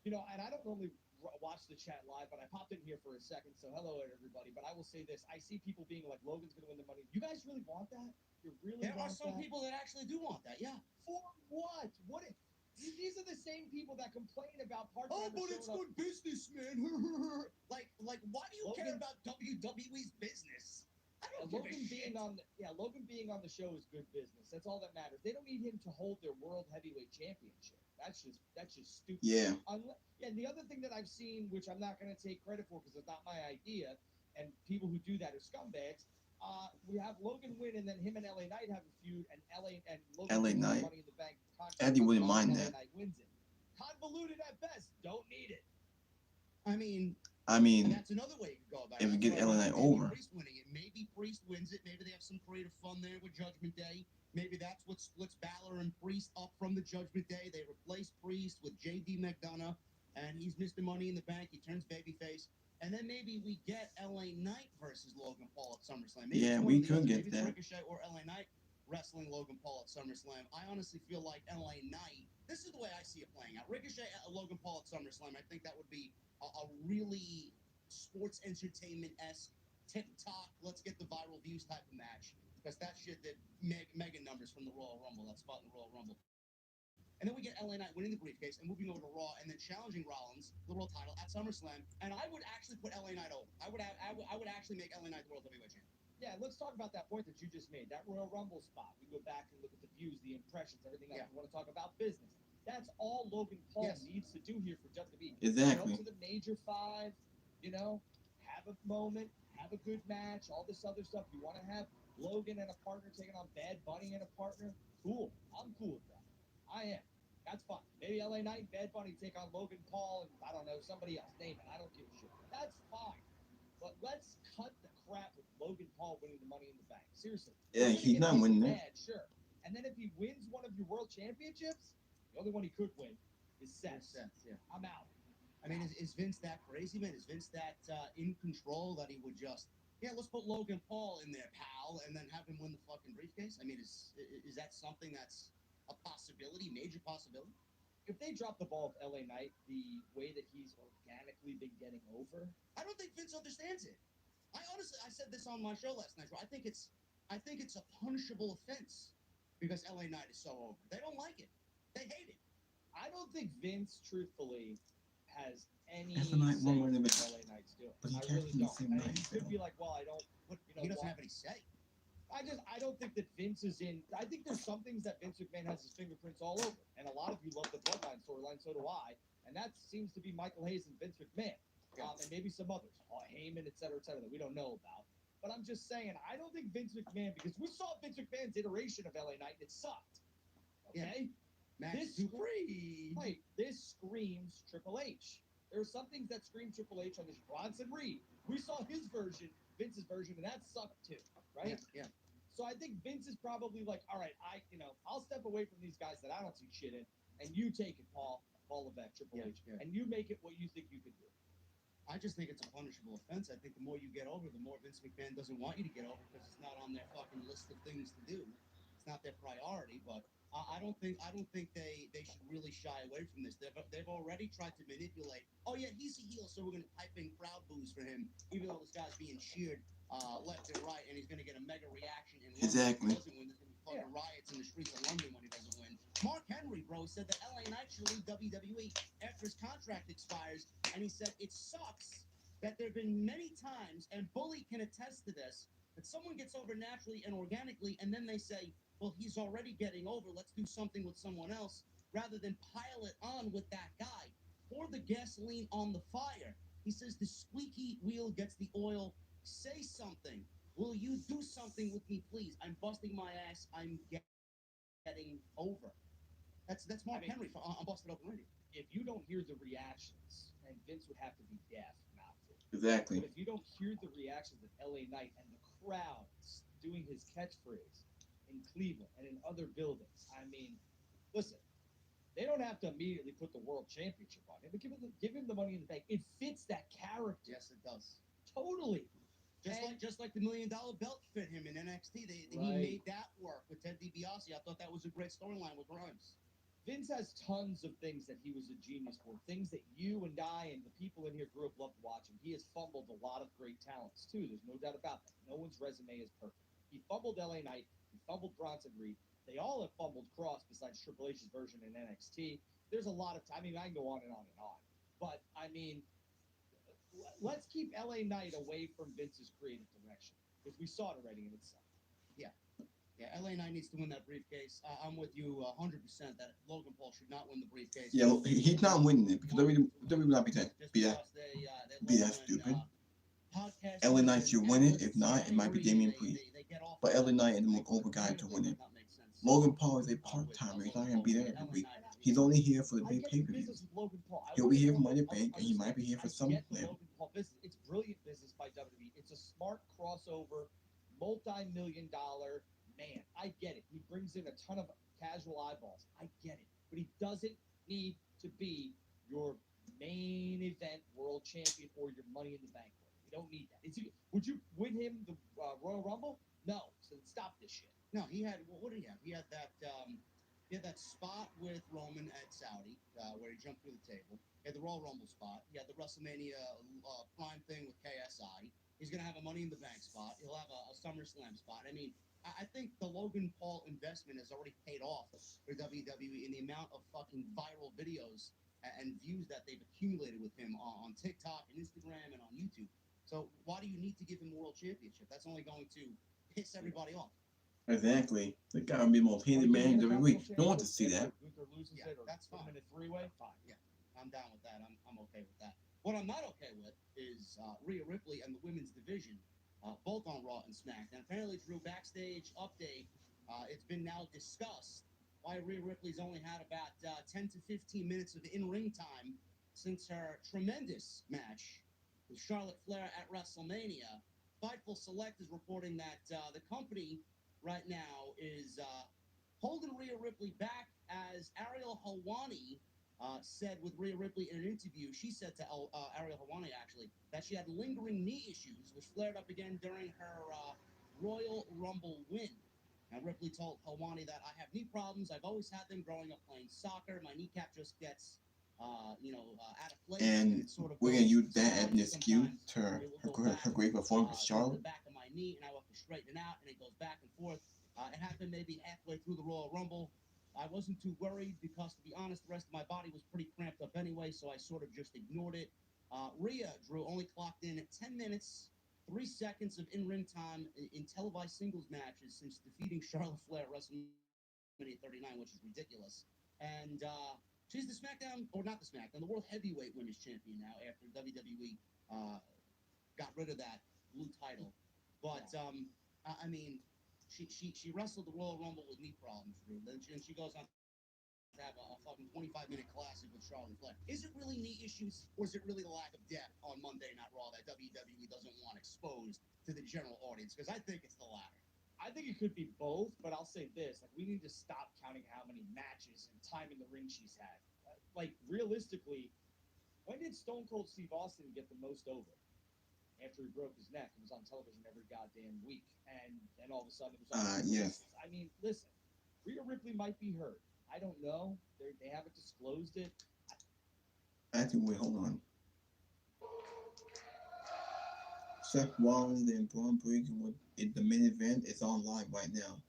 you know, and I don't normally watch the chat live, but I popped in here for a second, so hello everybody. But I will say this: I see people being like, "Logan's going to win the money." You guys really want that? You really There are want some that? people that actually do want that, yeah. For what? What? These are the same people that complain about part-timers Oh, but it's showing up. good business, man. like, why do you care Logan- about WWE's business? I don't give a Logan shit. Logan being on the show is good business. That's all that matters. They don't need him to hold their world heavyweight championship. That's just stupid. Yeah. And the other thing that I've seen, which I'm not going to take credit for because it's not my idea, and people who do that are scumbags. We have Logan win, and then him and LA Knight have a feud, and Logan LA wins the Knight. Money in the Bank contract. Eddie wouldn't and mind LA that. Knight wins it. Convoluted at best. Don't need it. I mean, I mean, that's another way you could go about if it. we That's get why I LA like Knight over. Priest winning it. Maybe Priest wins it. Maybe they have some creative fun there with Judgment Day. Maybe that's what splits Balor and Priest up from the Judgment Day. They replace Priest with J.D. McDonough, and he's Mr. Money in the Bank. He turns babyface. And then maybe we get LA Knight versus Logan Paul at SummerSlam. Maybe Yeah, it's one we or the could other. get Maybe it's that. Ricochet or LA Knight wrestling Logan Paul at SummerSlam. I honestly feel like LA Knight, this is the way I see it playing out. Ricochet at Logan Paul at SummerSlam, I think that would be a really sports entertainment-esque, TikTok, let's get the viral views type of match. Because that shit did mega numbers from the Royal Rumble, that spot in the Royal Rumble. And then we get LA Knight winning the briefcase and moving over to Raw and then challenging Rollins, the world title, at SummerSlam. And I would actually put LA Knight over. I would actually make LA Knight the world heavyweight champion. Yeah, let's talk about that point that you just made. That Royal Rumble spot. We go back and look at the views, the impressions, everything else. Yeah. We want to talk about business. That's all Logan Paul Yes. needs to do here for WWE. Exactly. Go to the major five, you know, have a moment, have a good match, all this other stuff. You want to have Logan and a partner taking on Bad Bunny and a partner? Cool. I'm cool with that. I am. That's fine. Maybe LA Knight and Bad Bunny take on Logan Paul and, I don't know, somebody else. Name it. I don't give a shit. That's fine. But let's cut the crap with Logan Paul winning the Money in the Bank. Seriously. Yeah, You're gonna he's get not people winning it. mad, sure. And then if he wins one of your world championships, the only one he could win is Seth. Yeah. I'm out. I mean, is Vince that crazy, man? Is Vince that in control that he would just, yeah, let's put Logan Paul in there, pal, and then have him win the fucking briefcase? I mean, is that something that's a possibility, major possibility? If they drop the ball with LA Knight the way that he's organically been getting over, I don't think Vince understands it. I said this on my show last night. I think it's a punishable offense because LA Knight is so over. They don't like it. They hate it. I don't think Vince, truthfully, has any That's the night say one where in they what LA Knight's doing. But he I can't really do the don't. same And night, he could though. be like, well, I don't. But You know, he doesn't why- have any say. I don't think that Vince is in. I think there's some things that Vince McMahon has his fingerprints all over, and a lot of you love the Bloodline storyline. So do I, and that seems to be Michael Hayes and Vince McMahon, and maybe some others, Heyman, et cetera, that we don't know about. But I'm just saying, I don't think Vince McMahon, because we saw Vince McMahon's iteration of LA Knight, and it sucked. Okay, Max this Dupree. This screams Triple H. There are some things that scream Triple H on this. Bronson Reed, we saw his version, Vince's version, and that sucked too, right? Yeah. So I think Vince is probably like, all right, I'll step away from these guys that I don't see shit in, and you take it, Paul Levesque, Triple H, and you make it what you think you can do. I just think it's a punishable offense. I think the more you get over, the more Vince McMahon doesn't want you to get over because it's not on their fucking list of things to do. It's not their priority. But I don't think they should really shy away from this. They've already tried to manipulate. Oh yeah, he's a heel, so we're gonna pipe in crowd boos for him, even though this guy's being cheered left and right, and he's gonna get a mega reaction in London Exactly. if he doesn't win. There's gonna be fucking riots in the streets of London when he doesn't win. Mark Henry, bro, said that LA Knight should leave WWE after his contract expires, and he said it sucks that there have been many times, and Bully can attest to this, that someone gets over naturally and organically, and then they say, well, he's already getting over, let's do something with someone else, rather than pile it on with that guy. Pour the gasoline on the fire. He says the squeaky wheel gets the oil. Say something. Will you do something with me, please? I'm busting my ass. I'm getting over. That's Mark Henry on Busted Open Radio. If you don't hear the reactions, and Vince would have to be deaf not to. Exactly. But if you don't hear the reactions of LA Knight and the crowds doing his catchphrase in Cleveland and in other buildings, I mean, listen, they don't have to immediately put the world championship on him, but give him the money in the bank. It fits that character. Yes, it does. Totally. Just like the $1 million belt fit him in NXT. He made that work with Ted DiBiase. I thought that was a great storyline with Grimes. Vince has tons of things that he was a genius for, things that you and I and the people in here grew up loved watching. He has fumbled a lot of great talents, too. There's no doubt about that. No one's resume is perfect. He fumbled LA Knight. He fumbled Bronson Reed. They all have fumbled Cross besides Triple H's version in NXT. There's a lot of time. I mean, I can go on and on and on. But, I mean, let's keep LA Knight away from Vince's creative direction because we saw it already and it sucked. Yeah, LA Knight needs to win that briefcase. I'm with you 100% that Logan Paul should not win the briefcase. Yeah, he's not winning it because WWE will not be that stupid. LA Knight should win it. If not, it might be Damian Priest. But LA Knight is the more over guy to win it. Logan Paul is a part-timer. He's not going to be there every week. He's only here for the big pay-per-views. He'll be here for Money in the Bank, and he might be here for SummerSlam. It's brilliant business by WWE. It's a smart crossover, multi-million-dollar man. I get it. He brings in a ton of casual eyeballs. I get it. But he doesn't need to be your main event world champion or your Money in the Bank winner. You don't need that. Would you win him the Royal Rumble? No. So stop this shit. No, he had, what did he have? He had that spot with Roman at Saudi, where he jumped through the table. He had the Royal Rumble spot. He had the WrestleMania Prime thing with KSI. He's going to have a Money in the Bank spot. He'll have a SummerSlam spot. I mean, I think the Logan Paul investment has already paid off for WWE in the amount of fucking viral videos and views that they've accumulated with him on TikTok and Instagram and on YouTube. So why do you need to give him a world championship? That's only going to piss everybody off. Exactly. The guy will be the most hated man in WWE. No one wants to see that. Yeah, that's fine. Fine. Yeah, I'm down with that. I'm okay with that. What I'm not okay with is Rhea Ripley and the women's division. Both on Raw and SmackDown. Apparently, through backstage update, it's been now discussed why Rhea Ripley's only had about 10 to 15 minutes of in-ring time since her tremendous match with Charlotte Flair at WrestleMania. Fightful Select is reporting that the company right now is holding Rhea Ripley back, as Ariel Helwani said with Rhea Ripley in an interview. She said to Ariel Helwani, actually, that she had lingering knee issues, which flared up again during her Royal Rumble win. And Ripley told Helwani that I have knee problems. I've always had them growing up playing soccer. My kneecap just gets, out of place. And sort of we're going to use that as an excuse to her great performance with Charlotte. The back of my knee, and I have to straighten it out, and it goes back and forth. It happened maybe halfway through the Royal Rumble. I wasn't too worried because, to be honest, the rest of my body was pretty cramped up anyway, so I sort of just ignored it. Rhea, Drew, only clocked in at 10 minutes, 3 seconds of in-ring time in televised singles matches since defeating Charlotte Flair at WrestleMania 39, which is ridiculous. And she's the SmackDown, or not the SmackDown, the World Heavyweight Women's Champion now after WWE got rid of that blue title. But, I mean, she wrestled the Royal Rumble with knee problems, Drew. Then she goes on have a fucking 25-minute classic with Charlotte and Flair. Is it really knee issues, or is it really the lack of depth on Monday Night Raw that WWE doesn't want exposed to the general audience? Because I think it's the latter. I think it could be both, but I'll say this: like, we need to stop counting how many matches and time in the ring she's had. Like, realistically, when did Stone Cold Steve Austin get the most over? After he broke his neck, it was on television every goddamn week, and then all of a sudden it was on. Yes. I mean, listen, Rhea Ripley might be hurt. I don't know. They haven't disclosed it. Actually, wait, hold on. Seth Rollins and Braun Breaker the main event is on live right now.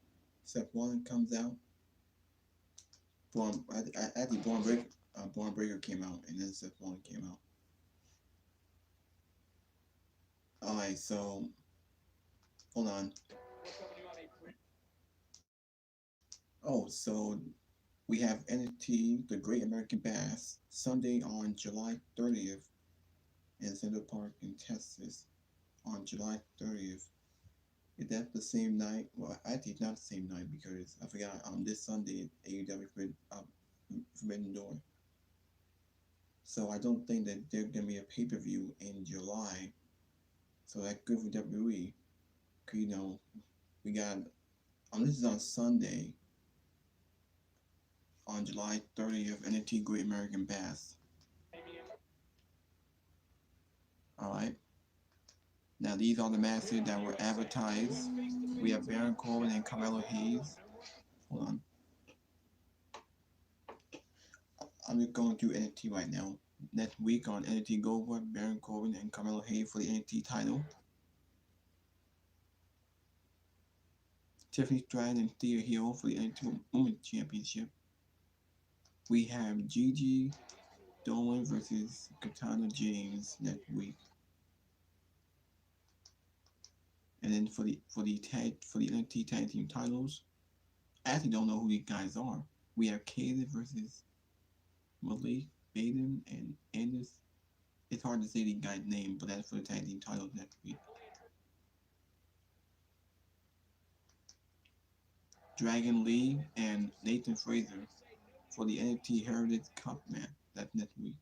Seth Rollins comes out. Actually, Braun Breaker came out, and then Seth Rollins came out. All right, so hold on. Oh, so we have NXT, the Great American Bash, Sunday on July 30th in Central Park in Texas on July 30th. Is that the same night? Well, actually, it's not the same night because I forgot. This Sunday, AEW Forbidden Door. So I don't think that there's gonna be a pay-per-view in July. So that's good for WWE. Cause we got. This is on Sunday. On July 30th, NXT Great American Bash. All right. Now these are the matches that were advertised. We have Baron Corbin and Carmelo Hayes. Hold on. I'm just going through NXT right now. Next week on NXT Goldberg, Baron Corbin and Carmelo Hayes for the NXT title. Tiffany Stratton and Thea Hill for the NXT Women's Championship. We have Gigi Dolan versus Katana James next week. And then for the NXT tag team titles, I actually don't know who these guys are. We have Kayla versus Malik, Baden, and Anders. It's hard to say these guys' names, but that's for the tag team titles next week. Dragon Lee and Nathan Fraser for the NXT Heritage Cup match. That's next week.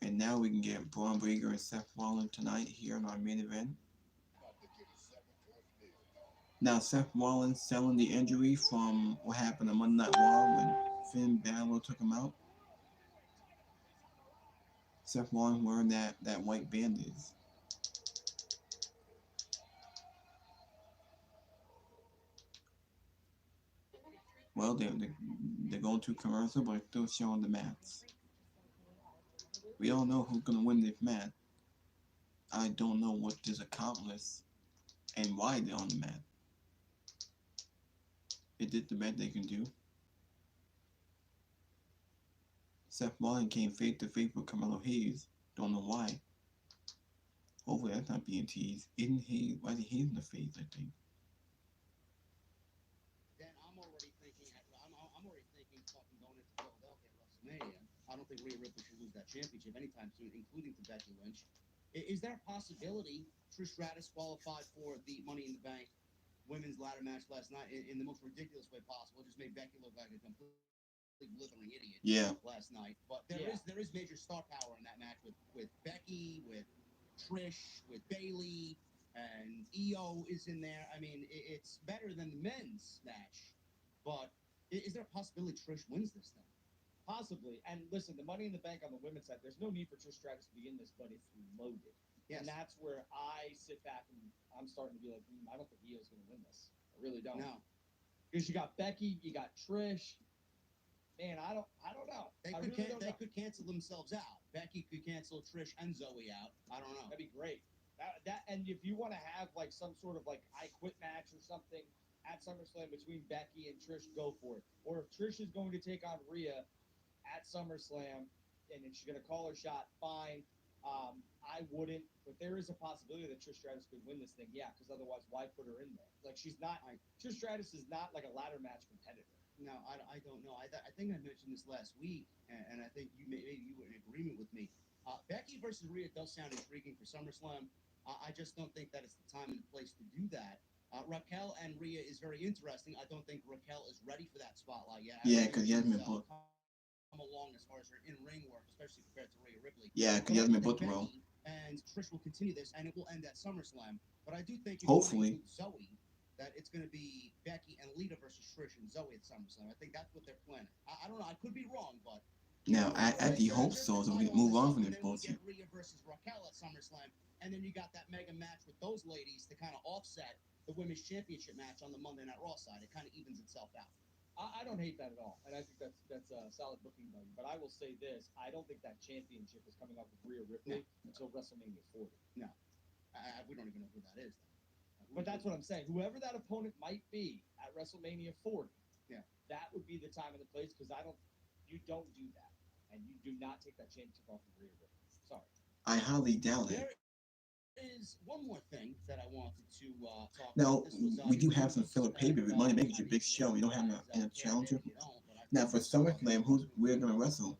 And now we can get Braun Breaker and Seth Rollins tonight here in our main event. Now Seth Rollins selling the injury from what happened on Monday Night Raw when Finn Balor took him out. Seth Rollins wearing that white bandage. Well, they're going to commercial, but still showing the match. We don't know who's gonna win this match. I don't know what this accomplishes and why they're on the match. Is it the best they can do? Seth Rollins came face to face with Carmelo Hayes. Don't know why. Hopefully that's not being teased. Isn't Hayes? Why is he in the face? I think. Then I'm already thinking fucking going into Philadelphia at WrestleMania. I don't think Rhea Ripley should lose that championship anytime soon, including to Becky Lynch. Is there a possibility Trish Stratus qualified for the Money in the Bank women's ladder match last night in the most ridiculous way possible? It just made Becky look like a complete blithering idiot last night. But there is major star power in that match with Becky, with Trish, with Bayley, and Io is in there. I mean, it's better than the men's match. But is there a possibility Trish wins this thing? Possibly. And listen, the Money in the Bank on the women's side, there's no need for Trish Stratus to be in this, but it's loaded. Yes. And that's where I sit back and I'm starting to be like, I don't think Io's going to win this. I really don't. No. Because you got Becky, you got Trish. Man, I don't know. They could cancel themselves out. Becky could cancel Trish and Zoe out. I don't know. That'd be great. That and if you want to have like some sort of like I Quit match or something at SummerSlam between Becky and Trish, go for it. Or if Trish is going to take on Rhea at SummerSlam and she's going to call her shot, fine. I wouldn't, but there is a possibility that Trish Stratus could win this thing. Yeah, because otherwise, why put her in there? Like she's not. Trish Stratus is not like a ladder match competitor. No, I don't know. I think I mentioned this last week, and I think maybe you were in agreement with me. Becky versus Rhea does sound intriguing for SummerSlam. I just don't think that it's the time and the place to do that. Raquel and Rhea is very interesting. I don't think Raquel is ready for that spotlight yet. Yeah, because he hasn't been booked. Come along as far as her in-ring work, especially compared to Rhea Ripley. Yeah, because he But I hasn't do been think booked well. Becky and Trish will continue this, and it will end at SummerSlam. But I do think if Hopefully. you include Zoe, that it's going to be Becky and Lita versus Trish and Zoe at SummerSlam. I think that's what they're planning. I don't know. I could be wrong, but Now, I actually hope so, so we can move on from this and then we bullshit. get Rhea versus Raquel at SummerSlam, and then you got that mega match with those ladies to kind of offset the women's championship match on the Monday Night Raw side. It kind of evens itself out. I don't hate that at all, and I think that's a solid booking value. But I will say this: I don't think that championship is coming up with Rhea Ripley until WrestleMania 40. No, we don't even know who that is. But that's what I'm saying. Whoever that opponent might be at WrestleMania 40, yeah, that would be the time and the place. Because you don't do that, and you do not take that championship off of Rhea Ripley. Sorry. I highly doubt it. There is one more thing that I wanted to talk Now, about. This was, we do have some filler pay-per-view. Money Bank is a big show. We don't have a challenger. Now, for SummerSlam, who's we're going to wrestle?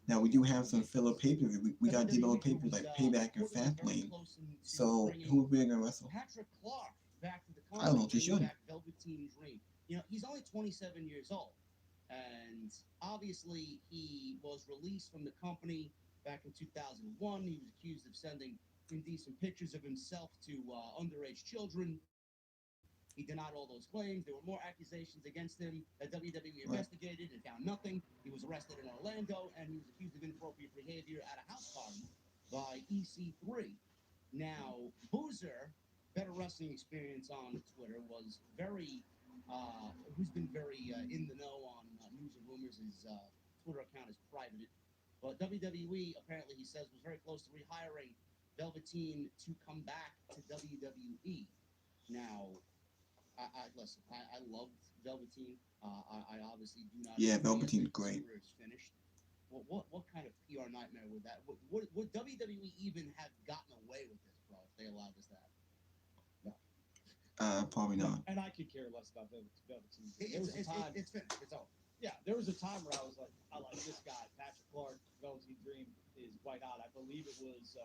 Now, we do have some filler pay-per-view. We got developed pay-per-view like Payback and Fastlane. So, who we're going to wrestle? Patrick Clark back to the I don't know if he should. Velveteen Dream. You know, he's only 27 years old. And obviously, he was released from the company back in 2001. He was accused of sending indecent pictures of himself to underage children. He denied all those claims. There were more accusations against him that WWE investigated and found nothing. He was arrested in Orlando, and he was accused of inappropriate behavior at a house party by EC3. Now, Boozer, better wrestling experience on Twitter, was very, who's been very in the know on news and rumors. His Twitter account is privated. But WWE, apparently, he says, was very close to rehiring Velveteen to come back to WWE. Now, listen. I loved Velveteen. I obviously do not. Yeah, Velveteen's great. Is finished. What kind of PR nightmare would that? Would WWE even have gotten away with this, bro? If they allowed this to happen? No. Probably not. And I could care less about Velveteen. It's finished. It's over. Yeah, there was a time where I was like, I like this guy, Patrick Clark, Velveteen Dream is white hot. I believe it was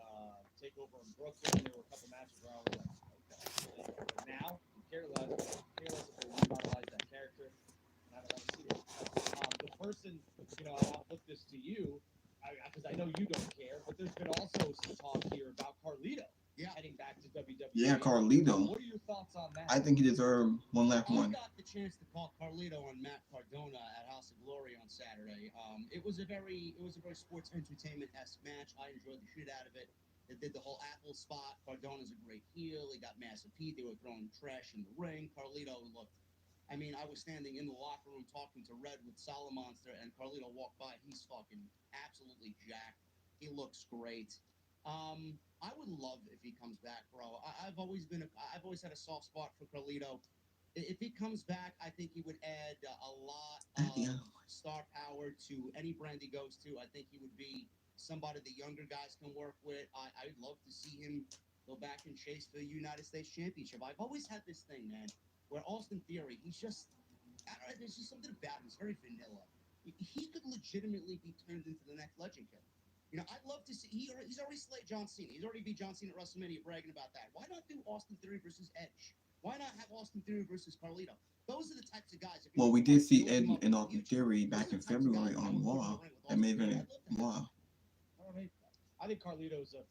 Takeover in Brooklyn. There were a couple matches where I was like, okay. But now, care less if they revitalize that character, and I don't want to see it. The person, and I'll put this to you, because I know you don't care, but there's been also some talk here about Carlito heading back to WWE. Yeah, Carlito. What are your thoughts on that? I think he deserved one last one. I got the chance to call Carlito on Matt Cardona at House of Glory on Saturday. It was a very sports entertainment-esque match. I enjoyed the shit out of it. They did the whole Apple spot. Cardona's a great heel. He got Massive Pete. They were throwing trash in the ring. Carlito looked. I mean, I was standing in the locker room talking to Red with Solomonster, and Carlito walked by. He's fucking absolutely jacked. He looks great. I would love if he comes back, bro. I've always had a soft spot for Carlito. If he comes back, I think he would add a lot of star power to any brand he goes to. I think he would be somebody the younger guys can work with. I'd love to see him go back and chase the United States Championship. I've always had this thing, man, where Austin Theory, he's just, I don't know, there's just something about him. It's very vanilla. He could legitimately be turned into the next Legend Killer. I'd love to see, he's already slayed John Cena. He's already beat John Cena at WrestleMania, bragging about that. Why not do Austin Theory versus Edge? Why not have Austin Theory versus Carlito? Those are the types of guys. Well, we did see Ed and Austin Theory back in February on Raw. That may have been Raw. I think Carlito's a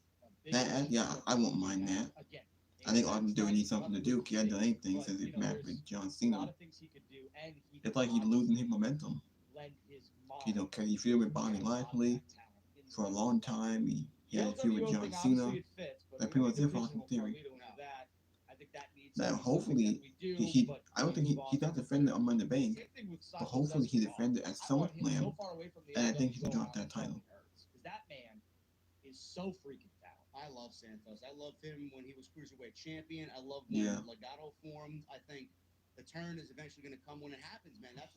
big... I won't mind that. Again, I think Austin Theory needs something to do. He hasn't done anything since his match with John Cena. It's like he's losing his momentum. Can you feel with Bobby Lashley? For a long time, he had a feud with John Cena. That's pretty much it for Austin Theory. Now, hopefully, I don't think he's not defending on Money Bank, but hopefully he defended at SummerSlam, and I think he can drop that title. That man is so freaking talented. I love Santos. I loved him when he was Cruiserweight Champion. I loved when Legato formed. I think the turn is eventually going to come when it happens, man. That's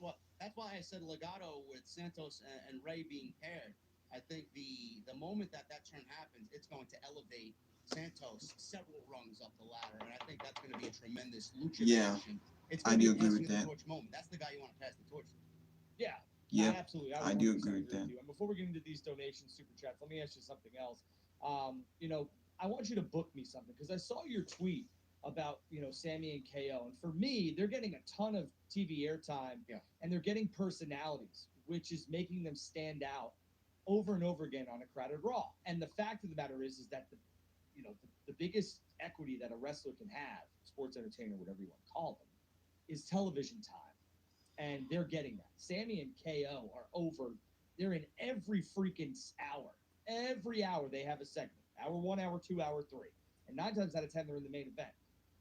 why I said Legato with Santos and Rey being paired. I think the moment that turn happens, it's going to elevate Santos several rungs up the ladder, and I think that's going to be a tremendous lucha action. I do agree with that. Torch moment. That's the guy you want to pass the torch to. Yeah, absolutely. I do agree with that. And before we get into these donations, super chats, let me ask you something else. I want you to book me something because I saw your tweet about Sammy and KO, and for me, they're getting a ton of TV airtime, Yeah. and they're getting personalities, which is making them stand out over and over again on a crowded Raw. And the fact of the matter is that the biggest equity that a wrestler can have, sports entertainer, whatever you want to call them, is television time, and they're getting that. Sammy and KO are over. They're in every freaking hour. Every hour they have a segment. Hour 1, hour 2, hour 3. And 9 times out of 10, they're in the main event.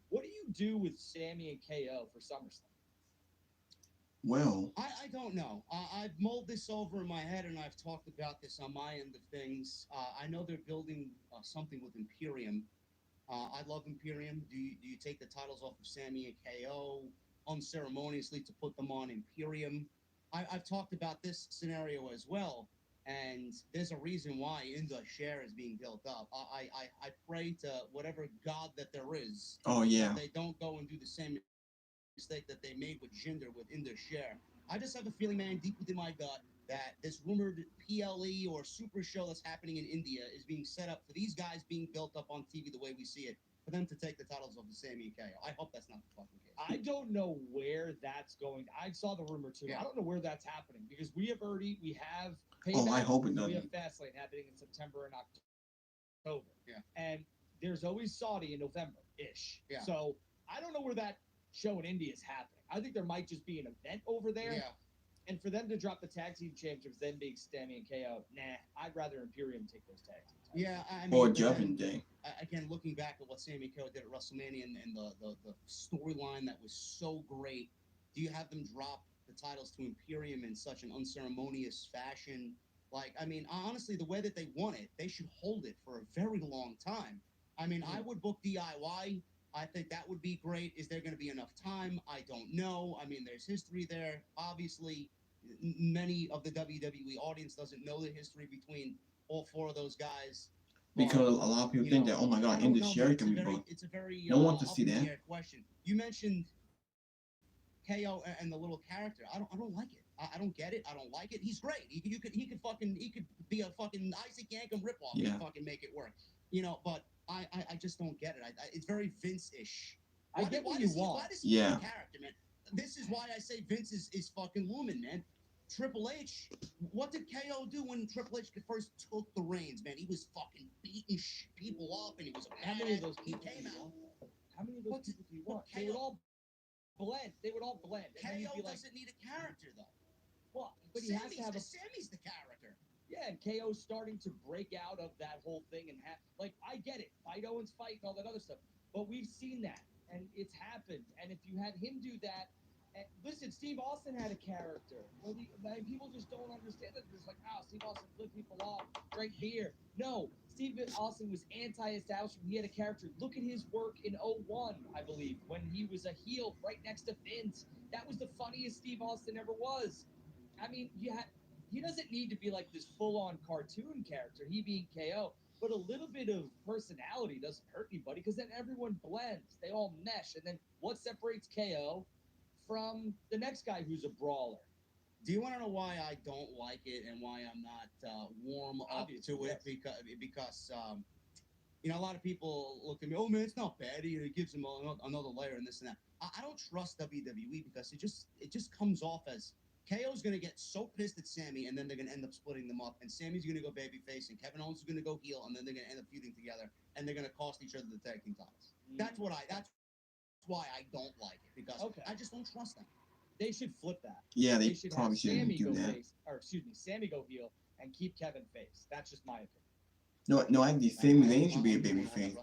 What do you do with Sammy and KO for SummerSlam? Well, I don't know. I've mulled this over in my head, and I've talked about this on my end of things. I know they're building something with Imperium. I love Imperium. Do you take the titles off of Sammy and KO unceremoniously to put them on Imperium? I've talked about this scenario as well, and there's a reason why Inda Share is being built up. I pray to whatever god that there is oh yeah. that they don't go and do the same mistake that they made with Jinder with Inda Share. I just have a feeling, man, deep within my gut, that this rumored PLE or super show that's happening in India is being set up for these guys being built up on TV the way we see it, for them to take the titles of the Sammy and KO. I hope that's not the fucking case. I don't know where that's going. I saw the rumor too. Yeah. I don't know where that's happening because we have Oh, I hope it we doesn't. have Fastlane happening in September and October. Yeah. And there's always Saudi in November-ish. Yeah. So I don't know where that show in India is happening. I think there might just be an event over there. Yeah. And for them to drop the tag team championships, then being Sammy and KO, I'd rather Imperium take those tag team titles. Yeah, I mean, Or Judgment Day. again, looking back at what Sammy KO did at WrestleMania and the storyline that was so great, do you have them drop the titles to Imperium in such an unceremonious fashion? Like, I mean, honestly, the way that they won it, they should hold it for a very long time. I mean, I would book DIY. I think that would be great. Is there going to be enough time? I don't know. I mean, there's history there. Obviously, many of the WWE audience doesn't know the history between all 4 of those guys. Because a lot of people think that, oh my god, Inda Share can be booked. It's a very No one wants to up see in the that. air question. You mentioned KO and the little character. I don't like it. I don't get it. I don't like it. He's great. He could be a fucking Isaac Yankem ripoff Yeah. and fucking make it work. But I just don't get it. It's very Vince-ish. I get what you want. Why does he Yeah. need a character, man? This is why I say Vince is fucking looming, man. Triple H, what did KO do when Triple H first took the reins, man? He was fucking beating people up, and he was a How many of badass. those He people came do you out. want? How many of those What people do you what want? They would all blend. They would all blend. And then you'd KO be like, doesn't need a character, though. well, but he has to have a Sammy's the character. yeah. And KO's starting to break out of that whole thing and I get it. Fight Owens fight and all that other stuff, but we've seen that and it's happened. And if you had him do that. And listen, Steve Austin had a character. Well, people just don't understand that. It's like, Steve Austin flipped people off, drank beer. No, Steve Austin was anti-establishment. He had a character. Look at his work in 01, I believe, when he was a heel right next to Vince. That was the funniest Steve Austin ever was. I mean, he doesn't need to be like this full-on cartoon character, he being KO. But a little bit of personality doesn't hurt anybody because then everyone blends. They all mesh. And then what separates KO from the next guy who's a brawler? Do you want to know why I don't like it and why I'm not warm up Obviously, to it? yes. Because a lot of people look at me, oh man, it's not bad. It gives them another layer and this and that. I don't trust WWE because it just comes off as KO's going to get so pissed at Sammy, and then they're going to end up splitting them up, and Sammy's going to go babyface, and Kevin Owens is going to go heel, and then they're going to end up feuding together, and they're going to cost each other the tag team titles. That's why I don't like it, because I just don't trust them. They should flip that. Yeah, they should probably have shouldn't Sammy do go that. face, or excuse me, Sammy go heel and keep Kevin face. That's just my opinion. No, I think Sami Zayn should be a babyface.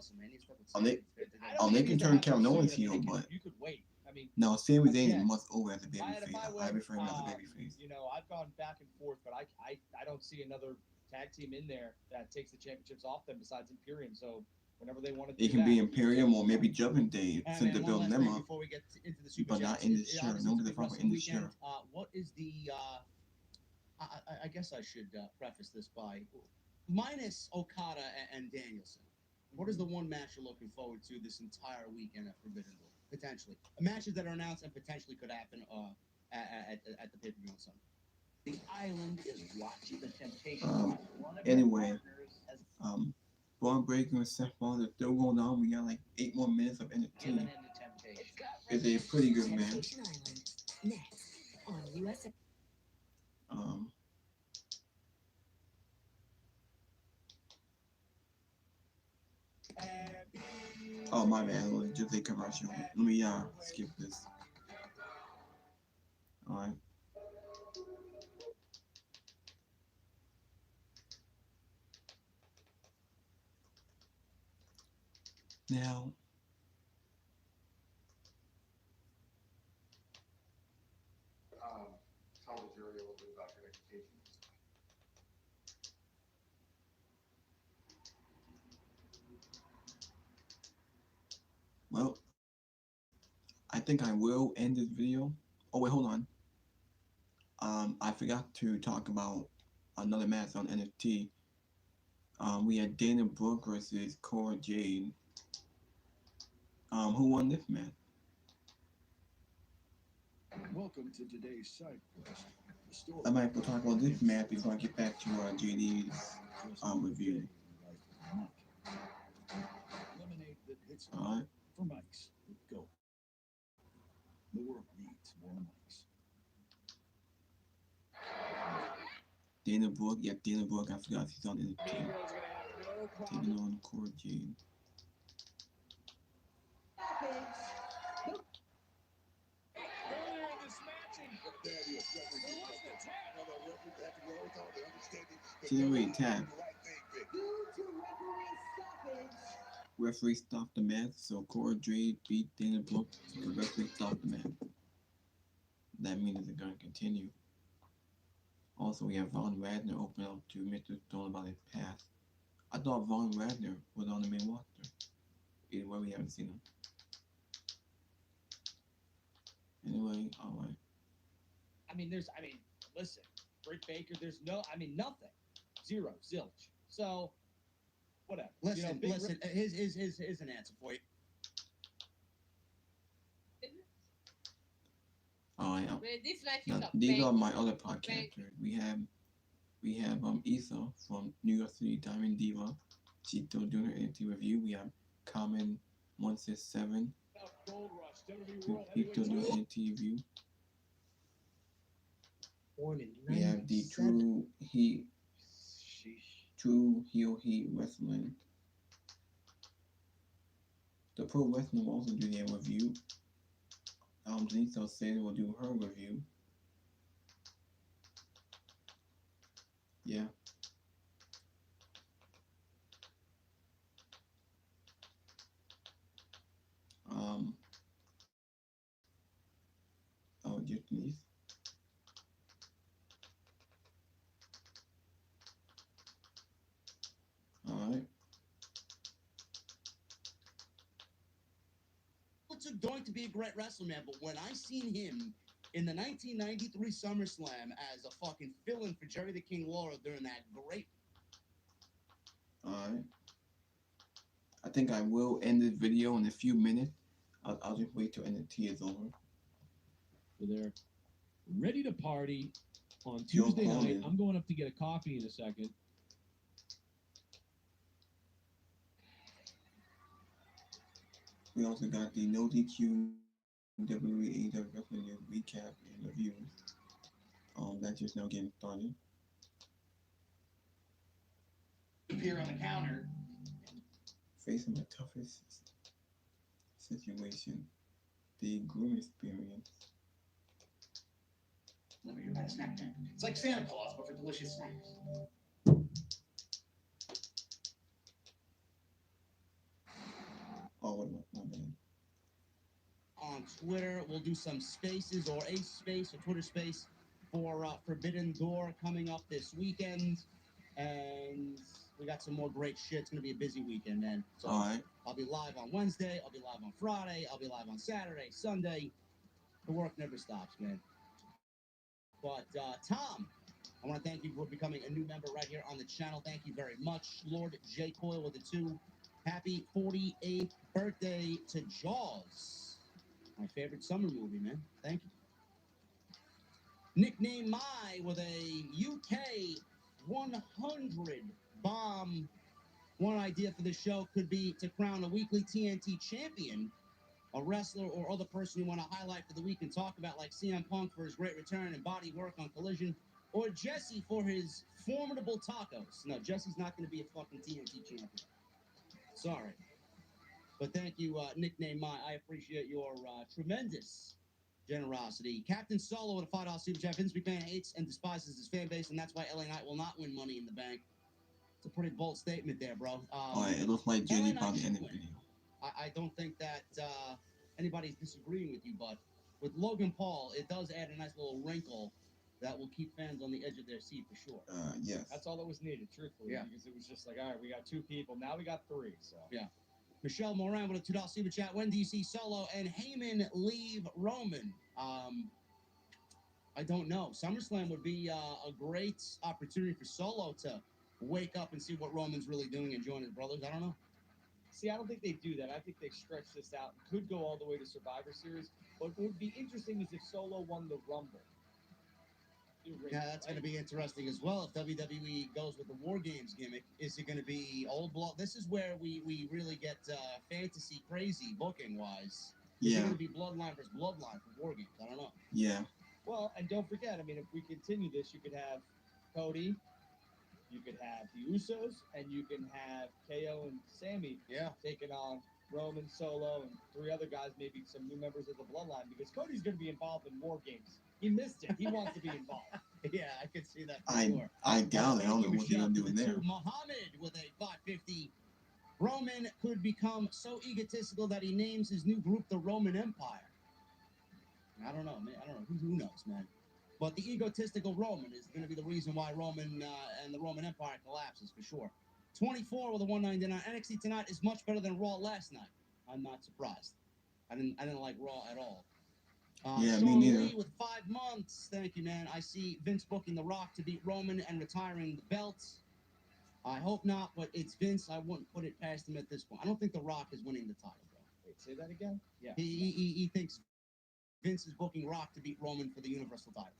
They can turn Kevin Owens heel, but you could wait. I mean, no, Sami Zayn Again, must over as a if I babyface. went, I prefer him as a babyface. I've gone back and forth, but I don't see another tag team in there that takes the championships off them besides Imperium. So whenever they want to do It can that, be Imperium or maybe Judgment Day since they're building them up. Before we get into the Super But not Chats, in this year. obviously No, it's the Big proper Wrestling in this Weekend. year. What is the? I guess I should preface this by minus Okada and Danielson. What is the one match you're looking forward to this entire weekend at Forbidden Door? Potentially, matches that are announced and potentially could happen at the pay-per-view on Sunday. The island is watching the temptation. Anyway, Braun Breaker and Seth Rollins are still going on. We got like 8 more minutes of NXT. It's a pretty good match. Oh my bad, it was just a commercial. Let me skip this. Alright. Now tell the jury a little bit about your education. well, I think I will end this video. Oh wait, hold on. I forgot to talk about another match on NXT. We had Dana Brooke versus Cora Jade. Who won this match? Welcome to today's side quest. The story I might talk about this match before I get back to JD's review. lemonade that hits Alright. for mics. Go. The world needs more mics. Dana Brooke, yeah, Dana Brooke, I forgot she's on NXT. Taking on Cora Jade. Earlier in this match, Referee tap. Referee stopped the match, so Cora Jade beat Dana Brooke. The referee stopped the match. That means it's going to continue. Also, we have Von Wagner open up to Mr. Stone about his past. I thought Von Wagner was on the main roster. Either way, we haven't seen him. Anyway, alright. Listen, Britt Baker, there's nothing. Zero, zilch. So, whatever. Listen, here's an answer for you. Alright, This match is now, not these big. are my other podcasters. We have Issa from New York City Diamond Diva. She's still doing her NXT review. We have Common 167. Gold Rush, WWE World He's still doing Heavyweight NXT review. Born in We have the 97. True Heel Heat Wrestling. The Pro Wrestling will also do their review. Denise Salcedo will do her review. Yeah. Just Denise. Alright. It's going to be a great wrestler, man, but when I seen him in the 1993 SummerSlam as a fucking fill-in for Jerry the King Lawler during that great... Alright. I think I will end this video in a few minutes. I'll just wait till NXT is over. So they're ready to party on Joe Tuesday night. Coleman. I'm going up to get a coffee in a second. We also got the No DQ WWE Wrestling recap and review. That's just now getting started. Appear on the counter. Facing the toughest situation, the groom experience. Never your best snack time. It's like Santa Claus, but for delicious snacks. Oh, what about my bad? On Twitter, we'll do some spaces or a space, a Twitter space for Forbidden Door coming up this weekend. And we got some more great shit. It's going to be a busy weekend, man. So Alright. I'll be live on Wednesday. I'll be live on Friday. I'll be live on Saturday, Sunday. The work never stops, man. But, Tom, I want to thank you for becoming a new member right here on the channel. Thank you very much. Lord J. Coyle with the 2. Happy 48th birthday to Jaws. My favorite summer movie, man. Thank you. Nickname Mai with a UK 100 bomb One idea for the show could be to crown a weekly TNT champion, a wrestler or other person you want to highlight for the week and talk about, like CM Punk for his great return and body work on Collision, or Jesse for his formidable tacos. No, Jesse's not going to be a fucking TNT champion. Sorry. But thank you, Nickname My. I appreciate your tremendous generosity. Captain Solo with a $5 super chat. Vince McMahon hates and despises his fan base, and that's why LA Knight will not win Money in the Bank. It's a pretty bold statement there, bro. Alright, it looks like JD probably ended the video. I don't think that anybody's disagreeing with you, but with Logan Paul, it does add a nice little wrinkle that will keep fans on the edge of their seat for sure. Yes. That's all that was needed, truthfully. Yeah. Because it was just like, all right, we got 2 people. Now we got 3. So Yeah. Michelle Moran with a $2 super chat. When do you see Solo and Heyman leave Roman? I don't know. SummerSlam would be a great opportunity for Solo to wake up and see what Roman's really doing and join his brothers. I don't know. See, I don't think they do that. I think they stretch this out. Could go all the way to Survivor Series. But what would be interesting is if Solo won the Rumble. Yeah, that's going to be interesting as well. If WWE goes with the War Games gimmick, is it going to be old blood? This is where we really get fantasy crazy booking-wise. Is it going to be Bloodline versus Bloodline for War Games? I don't know. Yeah. Well, and don't forget, I mean, if we continue this, you could have Cody, you could have the Usos, and you can have KO and Sammy taking on Roman, Solo, and 3 other guys, maybe some new members of the Bloodline, because Cody's going to be involved in War Games. He missed it. He wants to be involved. Yeah, I could see that for sure. I doubt it. I don't know what they're going to do in there. Muhammad with a 550. Roman could become so egotistical that he names his new group the Roman Empire. I don't know, man. I don't know. Who knows, man? But the egotistical Roman is going to be the reason why Roman and the Roman Empire collapses, for sure. 24 with a 199. NXT tonight is much better than Raw last night. I'm not surprised. I didn't like Raw at all. Yeah, Sean me neither. Lee with 5 months. Thank you, man. I see Vince booking The Rock to beat Roman and retiring the belts. I hope not, but it's Vince. I wouldn't put it past him at this point. I don't think The Rock is winning the title, bro. Wait, say that again? Yeah. He thinks Vince is booking Rock to beat Roman for the Universal title.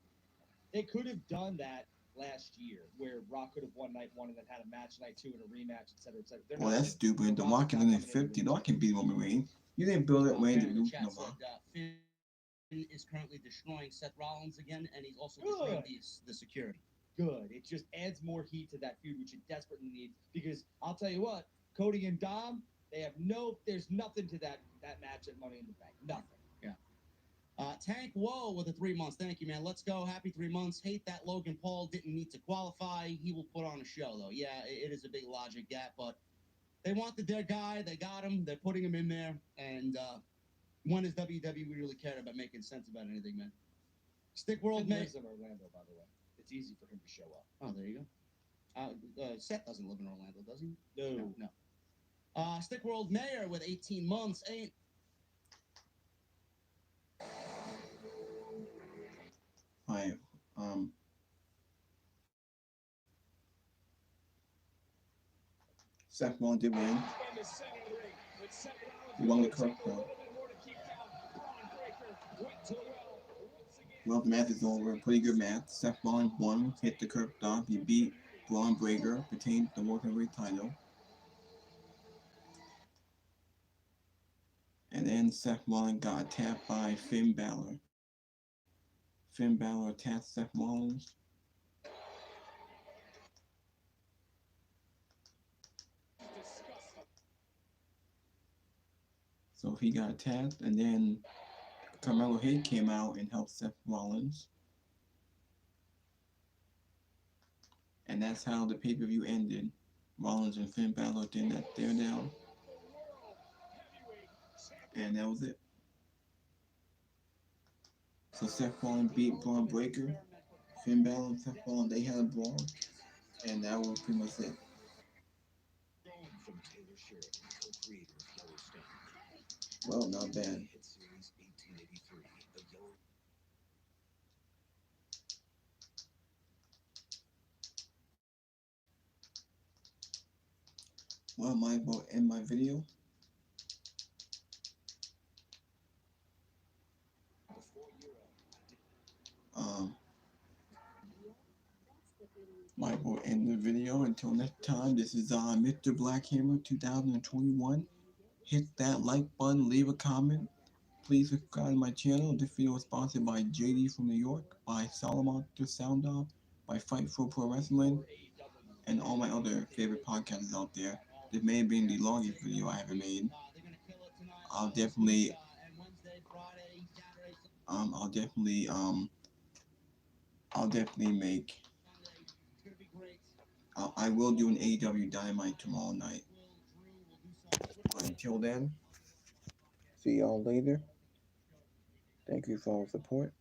They could have done that last year, where Rock could have won night 1 and then had a match night 2 and a rematch, etc., etc. Well, that's stupid. The Rock is in the 50. The Rock can beat Roman Reigns. You didn't build it Reigns to lose no more. Finn is currently destroying Seth Rollins again, and he's also destroying the security. Good. It just adds more heat to that feud, which it desperately needs. Because I'll tell you what, Cody and Dom, there's nothing to that match at Money in the Bank. Nothing. Tank Woe with the 3 months. Thank you, man. Let's go. Happy 3 months. Hate that Logan Paul didn't need to qualify. He will put on a show, though. Yeah, it is a big logic gap, but they wanted their guy. They got him. They're putting him in there. And when has WWE really cared about making sense about anything, man? Stick World He lives in Orlando, by the way. It's easy for him to show up. Oh, there you go. Seth doesn't live in Orlando, does he? No. Stick World Mayor with 18 months. Ain't. Alright, Seth Rollins did win. He won the curse though. Well, the match is over. Pretty good match. Seth Rollins won, hit the curb stomp. He beat Braun Breaker, retained the World Heavyweight title. And then Seth Rollins got attacked by Finn Balor. Finn Balor attacked Seth Rollins. So he got attacked, and then Carmelo Hayes came out and helped Seth Rollins. And that's how the pay-per-view ended. Rollins and Finn Balor did that stare down. And that was it. So Seth Rollins beat Braun Breaker. Finn Balor and Seth Rollins, they had a brawl. And that was pretty much it. Well, not bad. Well, might as well end my video. Might as well end the video and Until next time, this is Mr. Blackhammer 2021. Hit that like button, leave a comment. Please subscribe to my channel. This video is sponsored by JD from New York, by Solomon the Sound Off, by Fight for Pro Wrestling, and all my other favorite podcasts out there. This may have been the longest video I ever made. I'll definitely make. I will do an AEW Dynamite tomorrow night. Until then, see y'all later. Thank you for all the support.